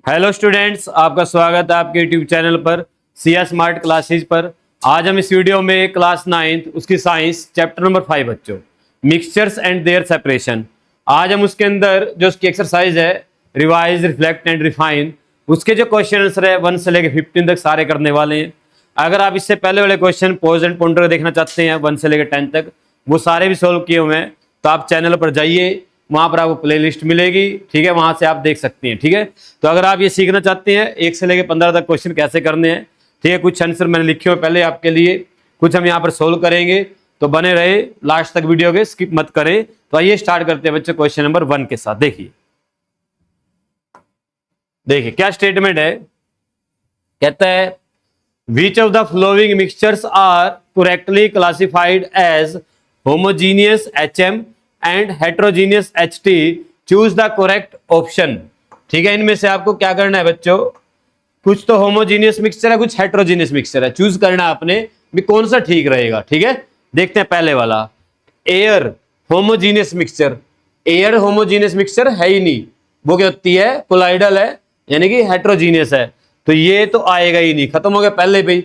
Hello students, आपका स्वागत है आपके यूट्यूब चैनल पर सिया स्मार्ट क्लासेस पर। आज हम इस वीडियो में क्लास 9th उसकी साइंस चैप्टर नंबर 5 बच्चों मिक्सचर्स एंड देयर सेपरेशन। आज हम उसके अंदर जो उसकी एक्सरसाइज है रिवाइज, रिफ्लेक्ट एंड रिफाइन, उसके जो क्वेश्चन आंसर है 1 से लेकर 15 तक सारे करने वाले हैं। अगर आप इससे पहले वाले क्वेश्चन पॉज एंड पॉइंटर देखना चाहते हैं 1 से लेकर 10 तक, वो सारे भी सोल्व किए हुए हैं, तो आप चैनल पर जाइए, वहां पर आपको प्लेलिस्ट मिलेगी, ठीक है, वहां से आप देख सकते हैं। ठीक है, तो अगर आप ये सीखना चाहते हैं 1 से लेकर 15 तक क्वेश्चन कैसे करने हैं, ठीक है, कुछ आंसर मैंने लिखे हुए पहले आपके लिए, कुछ हम यहाँ पर सोल्व करेंगे, तो बने रहे लास्ट तक वीडियो के, स्किप मत करें। तो आइए स्टार्ट करते हैं बच्चों क्वेश्चन नंबर 1 के साथ। देखिए क्या स्टेटमेंट है, कहता है which of the following mixtures are correctly classified as homogeneous HM and heterogeneous HT, choose the correct option. ठीक है, इनमें से आपको क्या करना है बच्चों, कुछ तो होमोजीनियस मिक्सचर है, कुछ हेट्रोजीनियस मिक्सचर है, चूज करना है आपने भी कौन सा ठीक रहेगा। ठीक है, देखते हैं पहले वाला, air homogeneous mixture. Air homogeneous mixture है ही नहीं, वो क्या होती है, कोलाइडल है, यानी कि हेट्रोजीनियस है, तो ये तो आएगा ही नहीं, खत्म हो गया पहले भाई।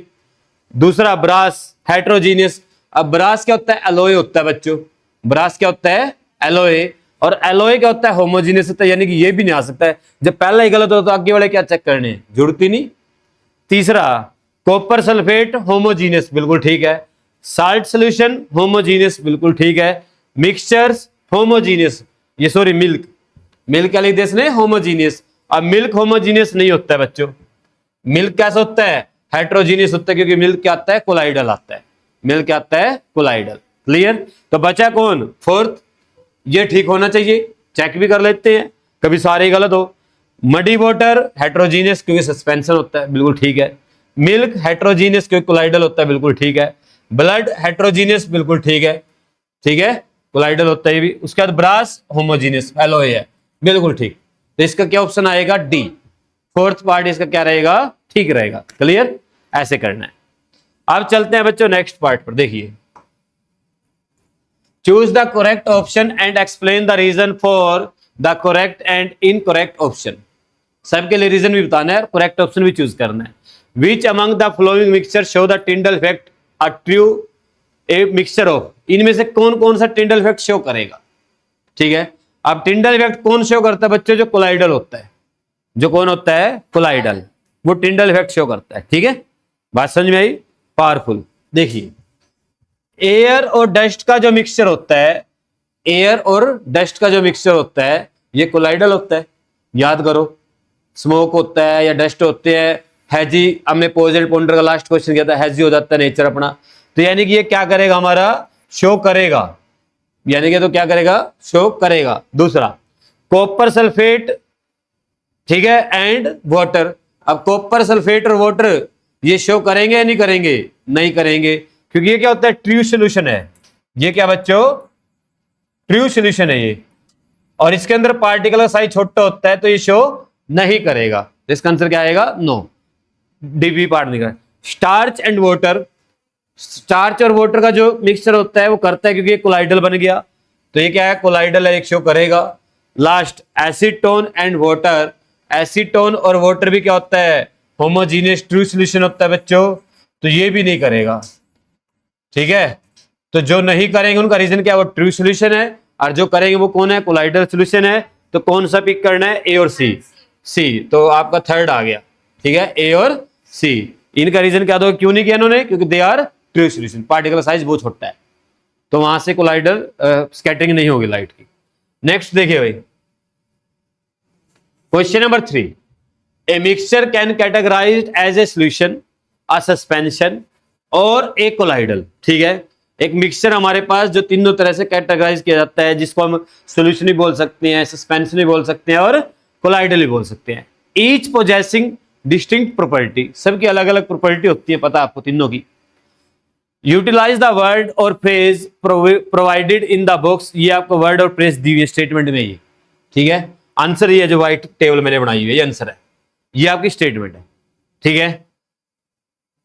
दूसरा ब्रास हेट्रोजीनियस। अब ब्रास क्या होता है, एलोय होता है बच्चों, ब्रास क्या होता है, एलोय, और एलोय क्या होता है, होमोजीनियस होता है, यानी कि ये भी नहीं आ सकता है। जब पहला ही गलत हो तो आगे वाले क्या चेक करने, जुड़ती नहीं। तीसरा कॉपर सल्फेट होमोजीनियस, बिल्कुल ठीक है। साल्ट सोल्यूशन होमोजीनियस, बिल्कुल ठीक है। मिक्सचर्स होमोजीनियस, ये सॉरी मिल्क, मिल्क क्या लिख दिया इसने, होमोजीनियस। अब मिल्क होमोजीनियस नहीं होता है बच्चों, मिल्क कैसा होता है, हेट्रोजीनियस होता है, क्योंकि मिल्क क्या आता है, कोलाइडल आता है, मिल्क क्या आता है, कोलाइडल। क्लियर, तो बचा कौन, फोर्थ, ये ठीक होना चाहिए, चेक भी कर लेते हैं, कभी सारे गलत हो। मडी वाटर हेट्रोजीनियस, क्योंकि सस्पेंशन होता है, बिल्कुल ठीक है। मिल्क हेट्रोजीनियस, क्योंकि कोलाइडल होता है, बिल्कुल ठीक है। ब्लड हेट्रोजीनियस, बिल्कुल ठीक है, ठीक है, कोलाइडल होता है भी। उसके बाद ब्रास होमोजीनियस, एलोय है, बिल्कुल ठीक। तो इसका क्या ऑप्शन आएगा, डी, फोर्थ पार्ट इसका क्या रहेगा, ठीक रहेगा। क्लियर, ऐसे करना है। अब चलते हैं बच्चों नेक्स्ट पार्ट पर। देखिए, choose the correct option and explain the reason for the correct and incorrect option. सबके लिए रीजन भी बताना है, करेक्ट ऑप्शन भी चूज करना है। Which among the flowing mixture show the Tyndall effect a true a mixture of, इनमें से कौन कौन सा टिंडल इफेक्ट शो करेगा। ठीक है, अब टिंडल इफेक्ट कौन शो करता है बच्चों, जो कोलाइडल होता है, जो कौन होता है, कोलाइडल, वो टिंडल इफेक्ट शो करता है। ठीक है, बात समझ में आई, पावरफुल। देखिए, एयर और डस्ट का जो मिक्सचर होता है, एयर और डस्ट का जो मिक्सचर होता है, ये कोलाइडल होता है, याद करो। स्मोक होता है या डस्ट होते हैं, हैजी, हमने पोज एंड पॉइंटर का लास्ट क्वेश्चन किया था, हैजी हो जाता है नेचर अपना, तो यानी कि ये क्या करेगा, हमारा शो करेगा, यानी कि तो क्या करेगा, शो करेगा। दूसरा कॉपर सल्फेट, ठीक है, एंड वाटर। अब कॉपर सल्फेट और वाटर ये शो करेंगे या नहीं करेंगे, नहीं करेंगे, क्योंकि ये क्या होता है, ट्रू सॉल्यूशन है। ये क्या बच्चों, ट्रू सॉल्यूशन है ये, और इसके अंदर पार्टिकल का साइज छोटा होता है, तो ये शो नहीं करेगा। तो इसका आंसर क्या आएगा, नो, डीबी पार्ट निकला। स्टार्च एंड वाटर, स्टार्च और वाटर का जो मिक्सचर होता है वो करता है, क्योंकि ये कोलाइडल बन गया, तो ये क्या है, कोलाइडल है, एक शो करेगा। Last acetone and water, acetone और वाटर भी क्या होता है, होमोजीनियस ट्रू सॉल्यूशन होता है बच्चों, तो ये भी नहीं करेगा। ठीक है, तो जो नहीं करेंगे उनका रीजन क्या है, वो ट्रू सॉल्यूशन है, और जो करेंगे वो कौन है, कोलाइडल सॉल्यूशन है। तो कौन सा पिक करना है, ए और सी, सी, तो आपका थर्ड आ गया। ठीक है, ए और सी, इनका रीजन क्या दो, क्यों नहीं किया इन्होंने, क्योंकि they are true solution, particle size बहुत छोटा है, तो वहां से कोलाइडल स्कैटरिंग नहीं होगी लाइट की। नेक्स्ट देखिए भाई, question number 3, a mixture can categorized as a solution, a suspension और एक कोलाइडल। ठीक है, एक मिक्सचर हमारे पास जो तीनों तरह से कैटेगराइज किया जाता है, जिसको हम सॉल्यूशन भी बोल सकते हैं, सस्पेंशन भी बोल सकते हैं, और कोलाइडल भी बोल सकते हैं। ईच पोजेसिंग डिस्टिंक्ट प्रॉपर्टी, सबकी अलग अलग प्रॉपर्टी होती है, पता आपको तीनों की। यूटिलाइज द वर्ड और phrase provided in the box, ये आपको वर्ड और फ्रेज दी हुई है स्टेटमेंट में ये। ठीक है, आंसर ये जो व्हाइट टेबल मैंने बनाई हुई है, ये आंसर है, ये आपकी स्टेटमेंट है। ठीक है,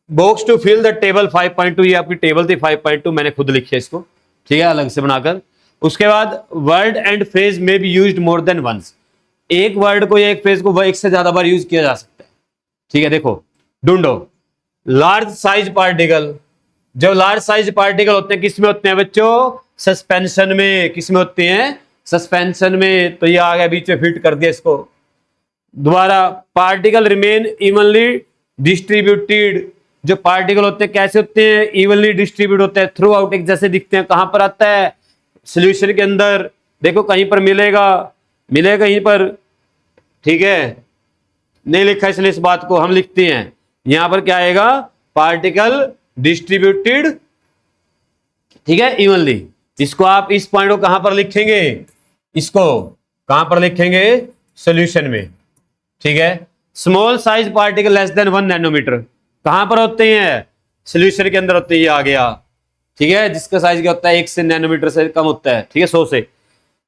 box to fill the table 5.2, ये आपकी टेबल थी 5.2, मैंने खुद लिखी है इसको, ठीक है, अलग से बनाकर। उसके बाद वर्ड एंड फ्रेज में be used more than once, एक वर्ड को या एक फ्रेज को एक से ज्यादा बार यूज किया जा सकता है। ठीक है, देखो ढूंढो लार्ज साइज पार्टिकल। जो लार्ज साइज पार्टिकल होते हैं किस में होते हैं बच्चों? सस्पेंशन में। किस में होते हैं? सस्पेंशन में। तो ये आ गया बीच में, फिट कर दिया इसको। दोबारा, पार्टिकल रिमेन इवनली डिस्ट्रीब्यूटेड। जो पार्टिकल होते हैं कैसे होते हैं? इवनली डिस्ट्रीब्यूट होते हैं, थ्रू आउट, एक जैसे दिखते हैं। कहां पर आता है? सॉल्यूशन के अंदर। देखो कहीं पर मिलेगा कहीं पर, ठीक है, नहीं लिखा इसलिए इस बात को हम लिखते हैं। यहां पर क्या आएगा? पार्टिकल डिस्ट्रीब्यूटेड, ठीक है, इवनली। इसको आप इस पॉइंट को कहां पर लिखेंगे? इसको कहां पर लिखेंगे? सॉल्यूशन में। ठीक है, small size particle less than 1 nanometre कहां पर होते हैं? सॉल्यूशन के अंदर होते हैं। ये आ गया, ठीक है, जिसका साइज क्या होता है? 1 से नैनोमीटर से कम होता है, ठीक है, 100 से।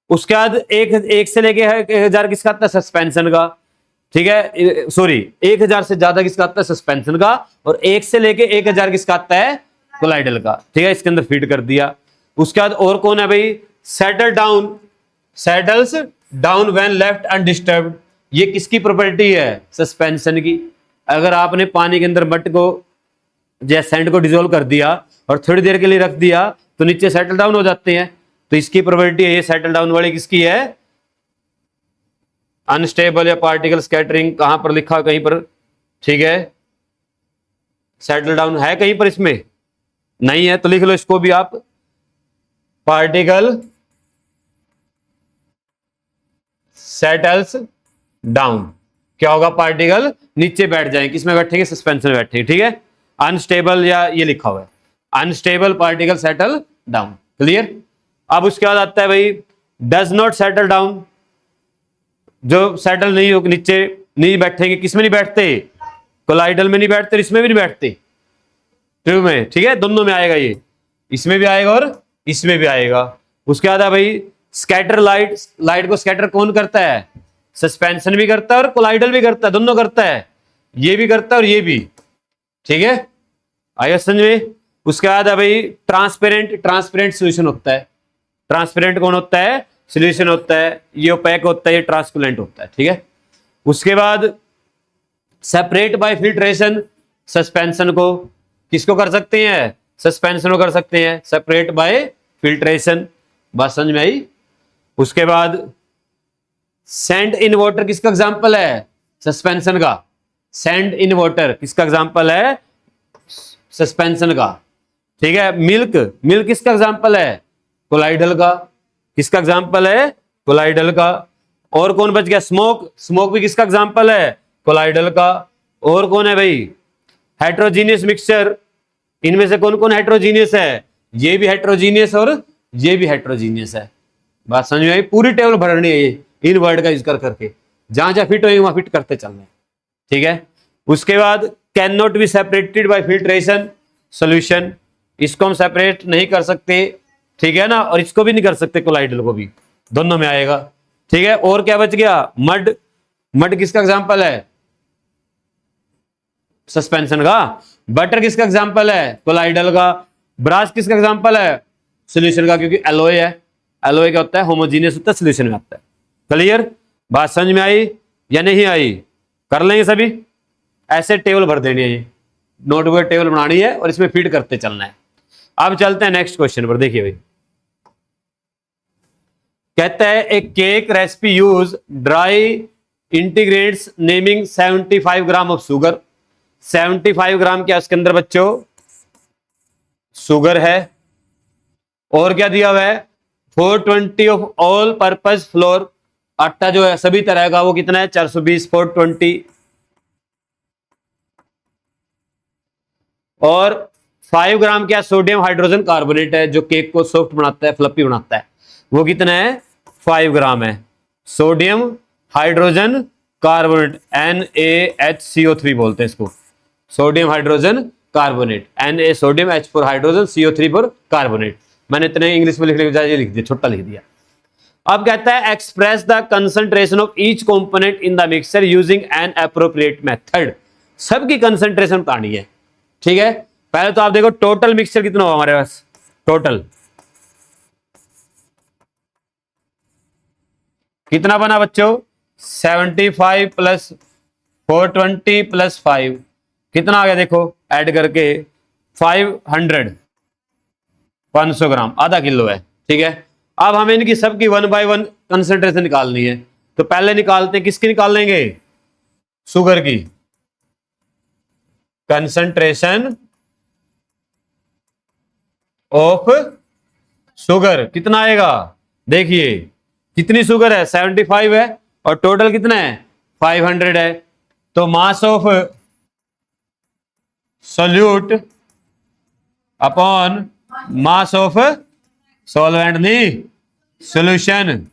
उसके बाद एक से लेके 1000 किसका आता है? सस्पेंशन का। ठीक है, सॉरी, 1000 से ज्यादा किसका आता है? सस्पेंशन का। और 1 से लेके 1000 किसका आता है? कोलाइडल का। ठीक है, इसके अंदर फीड कर दिया। उसके बाद और कौन है भाई? Settles down when left undisturbed. ये किसकी प्रॉपर्टी है? सस्पेंशन की। अगर आपने पानी के अंदर मट को या सैंड को डिसोल्व कर दिया और थोड़ी देर के लिए रख दिया तो नीचे सेटल डाउन हो जाते हैं। तो इसकी प्रॉपर्टी है, ये सेटल डाउन वाली किसकी है? अनस्टेबल या पार्टिकल स्कैटरिंग। कहां पर लिखा? कहीं पर, ठीक है, सेटल डाउन है कहीं पर? इसमें नहीं है तो लिख लो इसको भी आप, पार्टिकल सेटल्स डाउन। क्या होगा? पार्टिकल नीचे बैठ जाएंगे। किसमें बैठेंगे? सस्पेंशन में बैठेंगे। ठीक है, अनस्टेबल, या ये लिखा हुआ है unstable particle settle down. Clear? अब उसके बाद आता है भाई डज नॉट सेटल डाउन। जो सेटल नहीं हो, नीचे नहीं बैठेंगे। किसमें नहीं बैठते? कोलाइडल में नहीं बैठते, इसमें भी नहीं बैठते, ट्यूब में। ठीक है, दोनों में आएगा ये, इसमें भी आएगा और इसमें भी आएगा। उसके बाद है भाई स्कैटर लाइट को स्कैटर कौन करता है? सस्पेंशन भी करता है और कोलाइडल भी करता है, दोनों करता है। ये भी करता है और ये भी। ठीक है, आइए समझ में। उसके बाद है भाई ट्रांसपेरेंट सोल्यूशन होता है। ट्रांसपेरेंट कौन होता है? सोल्यूशन होता है। ये ओपेक होता है, ये ट्रांसपेरेंट होता है। ठीक है, उसके बाद सेपरेट बाय फिल्ट्रेशन। सस्पेंशन को किसको कर सकते हैं? सस्पेंशन को कर सकते हैं, सेपरेट बाय फिल्ट्रेशन। बात समझ में आई? उसके बाद सैंड इन वाटर किसका एग्जांपल है? सस्पेंशन का। सैंड इन वाटर किसका एग्जांपल है? सस्पेंशन का। ठीक है, मिल्क किसका एग्जांपल है? कोलाइडल का। किसका एग्जांपल है? कोलाइडल का। और कौन बच गया? स्मोक भी किसका एग्जांपल है? कोलाइडल का। और कौन है भाई? Heterogeneous mixture. इनमें से कौन कौन हेट्रोजीनियस है? ये भी हेट्रोजीनियस और ये भी हेट्रोजीनियस है। बात समझ में आई? पूरी टेबल भरनी है ये, इन वर्ड का यूज करके, जहां जहां फिट होगी वहां फिट करते चलना है। ठीक है, उसके बाद can not be separated by filtration solution. इसको हम सेपरेट नहीं कर सकते, ठीक है ना, और इसको भी नहीं कर सकते, कोलाइडल को भी, दोनों में आएगा। ठीक है, और क्या बच गया? मड किसका एग्जांपल है? सस्पेंशन का। बटर किसका एग्जांपल है? कोलाइडल का। ब्रास किसका एग्जांपल है? सोल्यूशन का, क्योंकि एलोय है। एलोय क्या होता है? होमोजीनियस होता है, सोल्यूशन में आता है। क्लियर? बात समझ में आई या नहीं आई? कर लेंगे सभी। ऐसे टेबल भर देनी है, ये नोटबुक टेबल बनानी है और इसमें फीड करते चलना है। अब चलते हैं नेक्स्ट क्वेश्चन पर। देखिए भाई, कहता है एक cake recipe use dry integrates naming 75 gram of sugar. 75 ग्राम क्या उसके अंदर बच्चों? शुगर है। और क्या दिया हुआ है? 420 ऑफ ऑल पर्पज फ्लोर। आटा जो है सभी तरह का, वो कितना है? 420, 420। और 5 ग्राम क्या? सोडियम हाइड्रोजन कार्बोनेट है, जो केक को सॉफ्ट बनाता है, फ्लफी बनाता है। वो कितना है? 5 ग्राम है। सोडियम हाइड्रोजन कार्बोनेट, NaHCO3 बोलते हैं इसको, sodium hydrogen carbonate. Na sodium, H4 hydrogen, CO3 for carbonate. मैंने इतने इंग्लिश में लिखने के बजाय ये लिख दिया, छोटा लिख दिया। अब कहता है express the concentration of each component in the mixture using N appropriate method. सबकी कंसंट्रेशन बतानी है। ठीक है, पहले तो आप देखो टोटल मिक्सचर कितना होगा हमारे पास। टोटल कितना बना बच्चों? 75 प्लस 420 प्लस 5 कितना आ गया देखो, ऐड करके 500 500 ग्राम, आधा किलो है। ठीक है, अब हमें इनकी सबकी 1 बाय 1 कंसेंट्रेशन निकालनी है। तो पहले निकालते हैं, किसकी निकाल लेंगे, शुगर की। कंसेंट्रेशन ऑफ शुगर कितना आएगा, देखिए कितनी शुगर है, 75 है, और टोटल कितना है, 500 है। तो mass of solute upon mass of solvent, नहीं सॉल्यूशन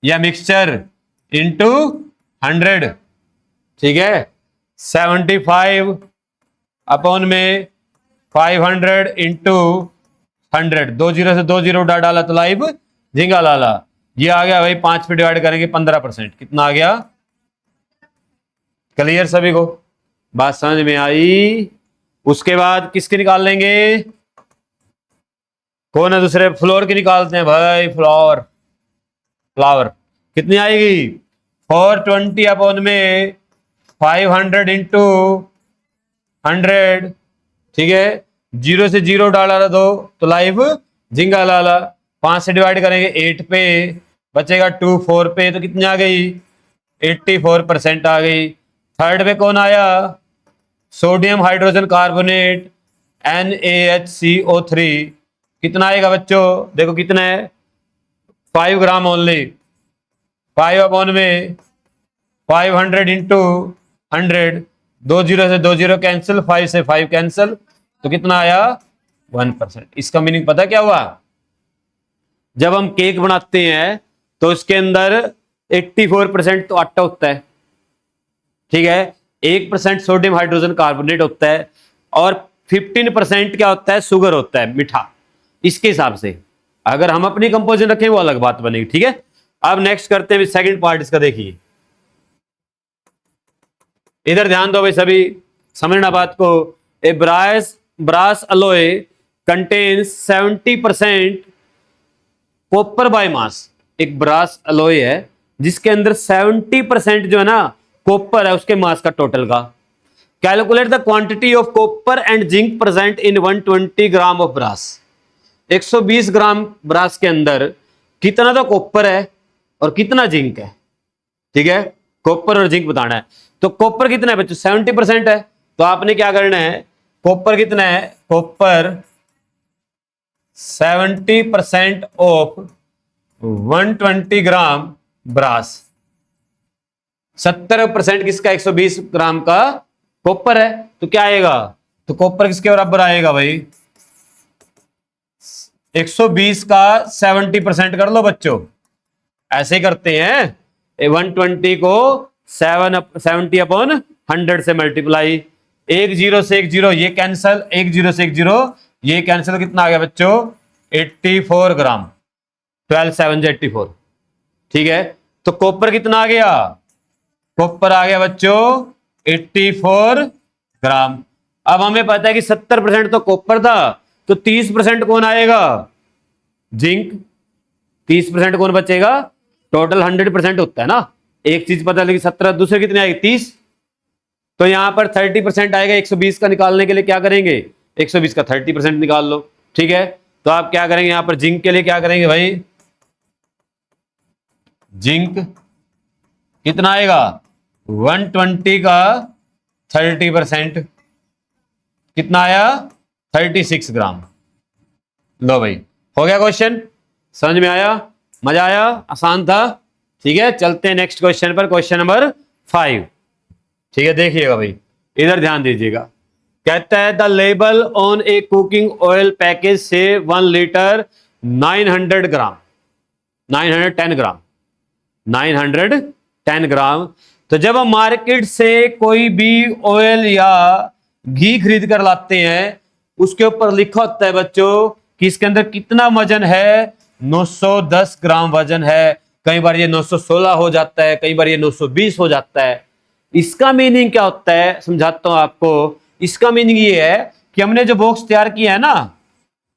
या मिक्सचर इनटू 100। ठीक है, 75 अपॉन में 500 इंटू 100, 2 जीरो से 2 जीरो उड़ा डाला तो लाइव झिंगा लाला। ये आ गया भाई 5 पे डिवाइड करेंगे 15%, कितना आ गया। क्लियर सभी को, बात समझ में आई। उसके बाद किसके निकाल लेंगे, कौन है दूसरे, फ्लोर की निकालते हैं भाई। फ्लावर कितनी आएगी, 420 अपॉन में 500 इंटू 100। ठीक है, 0 से 0 डाला दो तो लाइव झिंगा लाला। 5 से डिवाइड करेंगे 8 पे, बचेगा 2 4 पे, तो कितनी आ गई, 84% आ गई। थर्ड पे कौन आया, सोडियम हाइड्रोजन कार्बोनेट NaHCO3, कितना आएगा बच्चों, देखो कितना है, 5 ग्राम ओनली। 5 अपॉन में 500 इंटू 100, 2 जीरो से 2 जीरो कैंसिल, 5 से 5 कैंसिल, तो कितना आया, 1%। इसका मीनिंग पता क्या हुआ, जब हम केक बनाते हैं तो उसके अंदर 84% तो आटा होता है। ठीक है, 1% सोडियम हाइड्रोजन कार्बोनेट होता है, और 15% क्या होता है, शुगर होता है, मीठा। इसके हिसाब से अगर हम अपनी कंपोजिशन रखें वो अलग बात बनेगी। ठीक है, अब नेक्स्ट करते हैं सेकंड पार्ट इसका, देखिए इधर ध्यान दो भाई सभी, समझना बात को। A brass alloy contains 70% copper by mass. एक ब्रास अलॉय है जिसके अंदर 70% जो है ना कॉपर है, उसके मास का टोटल का। Calculate the quantity of copper and zinc present in 120 gram of brass. 120 gram brass के अंदर कितना तो कॉपर है और कितना जिंक है। ठीक है, कॉपर और जिंक बताना है। तो कॉपर कितना है बच्चों, 70% है, तो आपने क्या करना है, कॉपर कितना है, कॉपर 70% ऑफ 120 ग्राम ब्रास। 70% किसका, 120 ग्राम का कॉपर है, तो क्या आएगा, तो कॉपर किसके बराबर आएगा भाई, 120 का 70% कर लो बच्चों, ऐसे करते हैं। 120 को 70 अपॉन 100 से मल्टीप्लाई, 1 जीरो से 1 जीरो ये कैंसल, 1 जीरो से 1 जीरो ये कैंसिल, कितना आ गया बच्चों, 84 ग्राम। 12 7 84। ठीक है, तो कॉपर कितना आ गया, कॉपर आ गया बच्चों 84 ग्राम। अब हमें पता है कि 70% तो कॉपर था, तो 30% कौन आएगा, जिंक। 30% कौन बचेगा, टोटल 100% होता है ना, एक चीज पता लगी 17, दूसरे कितने आएगी 30, तो यहां पर 30% आएगा। 120 का निकालने के लिए क्या करेंगे, 120 का 30% निकाल लो। ठीक है, तो आप क्या करेंगे, यहां पर जिंक के लिए क्या करेंगे भाई, जिंक कितना आएगा, 120 का 30% कितना आया, 36 ग्राम। लो भाई, हो गया क्वेश्चन, समझ में आया, मजा आया, आसान था। ठीक है, चलते हैं नेक्स्ट क्वेश्चन पर, क्वेश्चन नंबर 5। ठीक है, देखिएगा भाई, इधर ध्यान दीजिएगा। कहता है the label on A cooking oil package से 1 लीटर 900 ग्राम, 910 ग्राम, 910 ग्राम। तो जब हम मार्केट से कोई भी ऑयल या घी खरीद कर लाते हैं, उसके ऊपर लिखा होता है बच्चों कि इसके अंदर कितना वजन है, 910 ग्राम वजन है। कई बार ये 916 हो जाता है, कई बार ये 920 हो जाता है। इसका मीनिंग क्या होता है, समझाता हूं आपको। इसका मीनिंग ये है कि हमने जो बॉक्स तैयार किया है ना,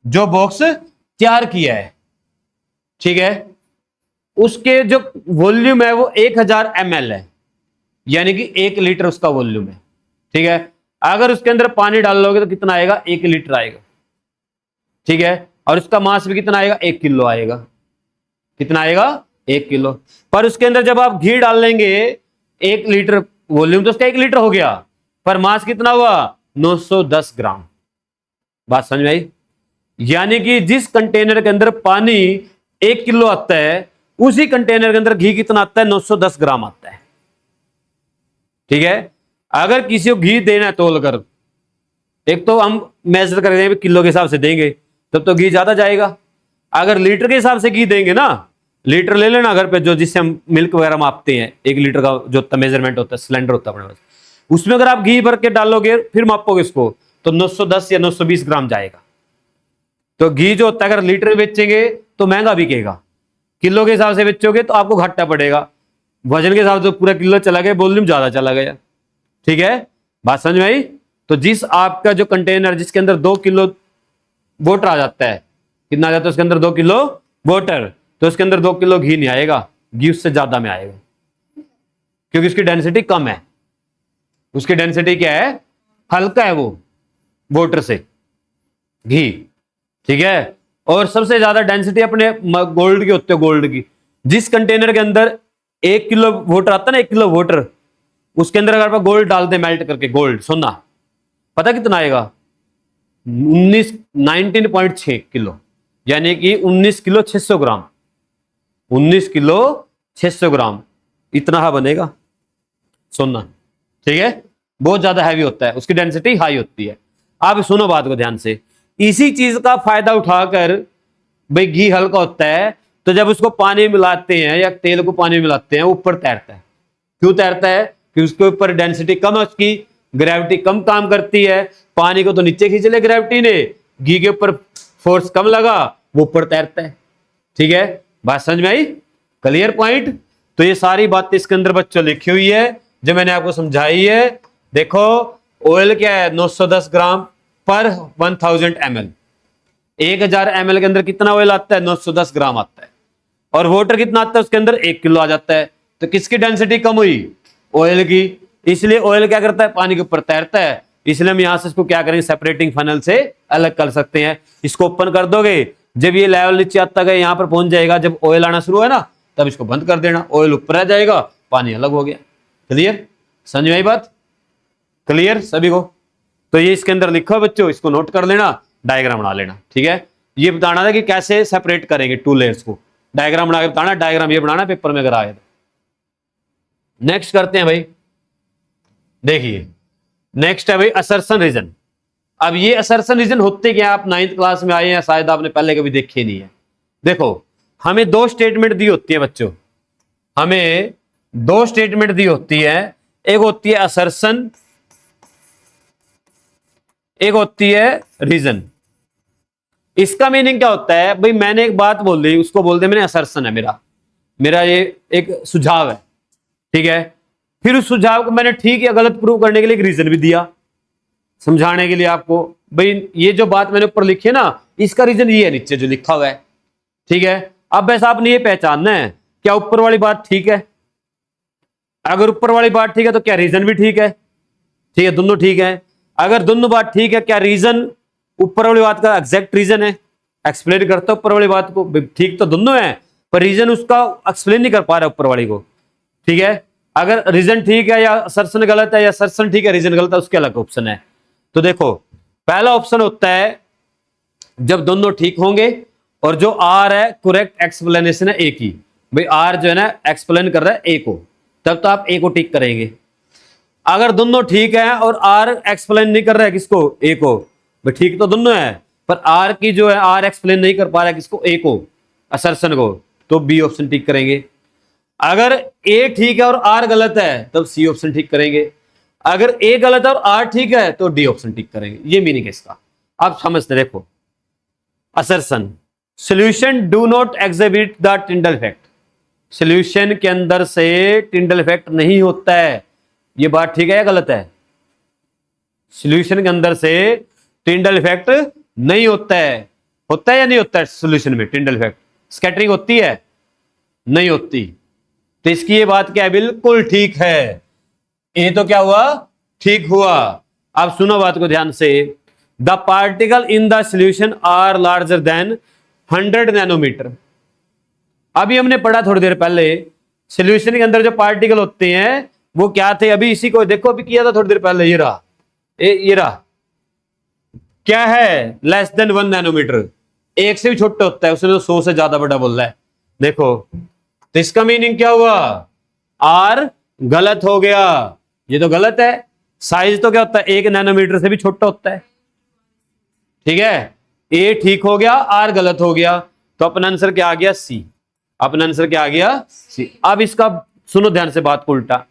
जो बॉक्स तैयार किया है, ठीक है, उसके जो वॉल्यूम है वो 1000 ml है, यानी कि 1 लीटर उसका वॉल्यूम है। ठीक है, अगर उसके अंदर पानी डाल लोगे तो कितना आएगा, 1 लीटर आएगा। ठीक है, और उसका मास भी कितना आएगा, 1 किलो आएगा। कितना आएगा, 1 किलो। पर उसके अंदर जब आप घी डाल लेंगे 1 लीटर, वॉल्यूम तो उसका 1 लीटर हो गया, पर मास कितना हुआ, 910 ग्राम। बात समझ में आई? यानी कि जिस कंटेनर के अंदर पानी 1 किलो आता है, उसी कंटेनर के अंदर घी कितना आता है, 910 ग्राम आता है। ठीक है, अगर किसी को घी देना है तोल कर, एक तो हम मेजर कर देंगे किलो के हिसाब से देंगे, तब तो घी ज्यादा जाएगा। अगर लीटर के हिसाब से घी देंगे ना, लीटर ले लेना घर पे, जो जिससे हम मिल्क वगैरह मापते हैं, 1 लीटर का जो मेजरमेंट होता है, सिलेंडर होता है अपने पास, उसमें अगर आप घी भर के डालोगे फिर मापोगे इसको, तो 910 या 920 ग्राम जाएगा। तो घी जो होता है अगर लीटर में बेचेंगे तो महंगा बिकेगा, किलो के हिसाब से बेचोगे तो आपको घाटा पड़ेगा। वजन के हिसाब से पूरा किलो चला गया, वॉल्यूम ज्यादा चला गया। ठीक है, बात समझ में आई? तो जिस आपका जो कंटेनर जिसके अंदर 2 किलो वाटर आ जाता है, कितना आ जाता है उसके अंदर, 2 किलो वाटर, तो उसके अंदर 2 किलो घी नहीं आएगा, घी उससे ज्यादा में आएगा, क्योंकि उसकी डेंसिटी कम है। उसकी डेंसिटी क्या है, हल्का है वो वाटर से घी। ठीक है, और सबसे ज्यादा डेंसिटी अपने गोल्ड की होती है, गोल्ड की। जिस कंटेनर के अंदर 1 किलो वाटर आता है ना, 1 किलो वाटर, उसके अंदर अगर आप गोल्ड डाल दे मेल्ट करके, गोल्ड सोना, पता कितना आएगा, 19.6 किलो, यानी कि 19 किलो 600 ग्राम। 19 किलो 600 ग्राम इतना बनेगा सोना। ठीक है, बहुत ज्यादा हैवी होता है, उसकी डेंसिटी हाई होती है। आप सुनो बात को ध्यान से, इसी चीज का फायदा उठाकर, भाई घी हल्का होता है, तो जब उसको पानी मिलाते हैं या तेल को पानी मिलाते हैं, ऊपर तैरता है। क्यों तैरता है, कि उसके ऊपर डेंसिटी कम है, उसकी ग्रेविटी कम काम करती है। पानी को तो नीचे खींच ले ग्रेविटी ने, घी के ऊपर फोर्स कम लगा, वो ऊपर तैरता है। ठीक है, बात समझ में आई? Clear point? तो ये सारी बातें इसके अंदर बच्चों लिखी हुई है जो मैंने आपको समझाई है। देखो, ऑयल क्या है, 910 ग्राम पर 1000 ml। 1000 ml के अंदर कितना ऑयल आता है, 910 ग्राम आता है। और वाटर कितना आता है उसके अंदर, 1 किलो आ जाता है। तो किसकी डेंसिटी कम हुई, ऑयल की। इसलिए ऑयल क्या करता है, पानी के ऊपर तैरता है। इसलिए हम यहां से इसको क्या करेंगे, सेपरेटिंग फनल से अलग कर सकते हैं। इसको ओपन कर दोगे, जब ये लेवल नीचे आता गया यहां पर पहुंच जाएगा, जब ऑयल आना शुरू है ना, तब इसको बंद कर देना, ऑयल ऊपर आ जाएगा, पानी अलग हो गया। क्लियर, समझ में आई बात? क्लियर सभी को? तो ये इसके अंदर लिखा है बच्चों, इसको नोट कर लेना, डायग्राम बना लेना। ठीक है, ये बताना था कि कैसे सेपरेट करेंगे 2 लेयर्स को, डायग्राम बना के बताना। डायग्राम ये बनाना पेपर में अगर आए तो। नेक्स्ट करते हैं भाई, देखिए नेक्स्ट है भाई असर्शन रीजन। अब ये असर्शन रीजन होते क्या, आप 9th क्लास में आए हैं, शायद आपने पहले कभी देखे नहीं है। देखो, हमें 2 स्टेटमेंट दी होती है बच्चों, हमें 2 स्टेटमेंट दी होती है। एक होती है असर्शन, एक होती है रीजन। इसका मीनिंग क्या होता है, भाई मैंने एक बात बोल दी, उसको बोल दे मैंने असर्शन है, मेरा ये एक सुझाव है। ठीक है, फिर उस सुझाव को मैंने ठीक या गलत प्रूव करने के लिए एक रीजन भी दिया, समझाने के लिए आपको, भाई ये जो बात मैंने ऊपर लिखी है ना, इसका रीजन ये है नीचे जो लिखा हुआ है। ठीक है, अब बस आपने ये पहचानना है, क्या ऊपर वाली बात ठीक है। अगर ऊपर वाली बात ठीक है तो क्या रीजन भी ठीक है। ठीक है, दोनों ठीक है। अगर दोनों बात ठीक है, क्या रीजन ऊपर वाली बात का एग्जैक्ट रीजन है, एक्सप्लेन करता है ऊपर वाली बात को। ठीक तो दोनों है, पर रीजन उसका एक्सप्लेन नहीं कर पा रहा ऊपर वाली को। ठीक है, अगर रीजन ठीक है या असर्शन गलत है, या असर्शन ठीक है रीजन गलत है, उसके अलग ऑप्शन है। तो देखो, पहला ऑप्शन होता है जब दोनों ठीक होंगे और जो आर है करेक्ट एक्सप्लेनेशन है ए की। भाई आर जो है ना एक्सप्लेन कर रहा है ए को, तब तो आप ए को टिक करेंगे। अगर दोनों ठीक है और आर एक्सप्लेन नहीं कर रहा है किसको, ए को, भाई ठीक तो दोनों है, पर आर की जो है आर एक्सप्लेन नहीं कर पा रहा है किसको, ए को, असर्शन को, तो बी ऑप्शन टिक करेंगे। अगर ए ठीक है और आर गलत है तब सी ऑप्शन ठीक करेंगे। अगर ए गलत है और आर ठीक है तो डी ऑप्शन टिक करेंगे। ये मीनिंग है इसका, आप समझते। देखो, assertion, solution do not exhibit the Tyndall effect. Solution के अंदर से टिंडल इफेक्ट नहीं होता है, ये बात ठीक है या गलत है? सॉल्यूशन के अंदर से टिंडल इफेक्ट नहीं होता है या नहीं होता है? सॉल्यूशन में टिंडल इफेक्ट, स्कैटरिंग होती है? नहीं होती। तो इसकी ये बात क्या है, बिल्कुल ठीक है। ये तो क्या हुआ, ठीक हुआ। अब सुनो बात को ध्यान से। The particle in the solution are larger than 100 nanometre. अभी हमने पढ़ा थोड़ी देर पहले, सॉल्यूशन के अंदर जो पार्टिकल होते हैं वो क्या थे, अभी इसी को देखो, अभी किया था थोड़ी देर पहले, ये रहा, ये रहा, क्या है, लेस देन 1 नैनोमीटर। एक से भी छोटा होता है, उसने तो 100 से ज्यादा बड़ा बोल रहा है। देखो, तो इसका मीनिंग क्या हुआ, आर गलत हो गया, ये तो गलत है। साइज तो क्या होता है, 1 नैनोमीटर से भी छोटा होता है, ठीक है। ए ठीक हो गया, आर गलत हो गया, तो अपना आंसर क्या आ गया, सी। अपना आंसर क्या आ गया, सी। अब इसका सुनो ध्यान से बात को उल्टा।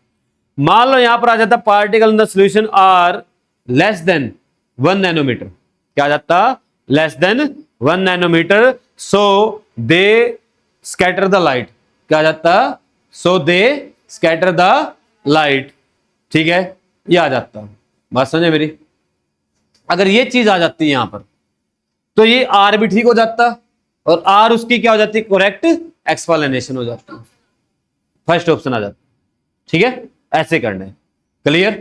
मान लो यहां पर आ जाता particle in the solution are less than 1 nanometre. क्या आ जाता, less than 1 nanometre, so they scatter the light. क्या आ जाता, so they scatter the light, ठीक है, ये आ जाता। बात समझे मेरी। अगर ये चीज आ जाती है यहां पर, तो ये आर भी ठीक हो जाता, और आर उसकी क्या हो जाती, करेक्ट एक्सप्लेनेशन हो जाती, फर्स्ट ऑप्शन आ जाता, ठीक है। ऐसे करना है, क्लियर।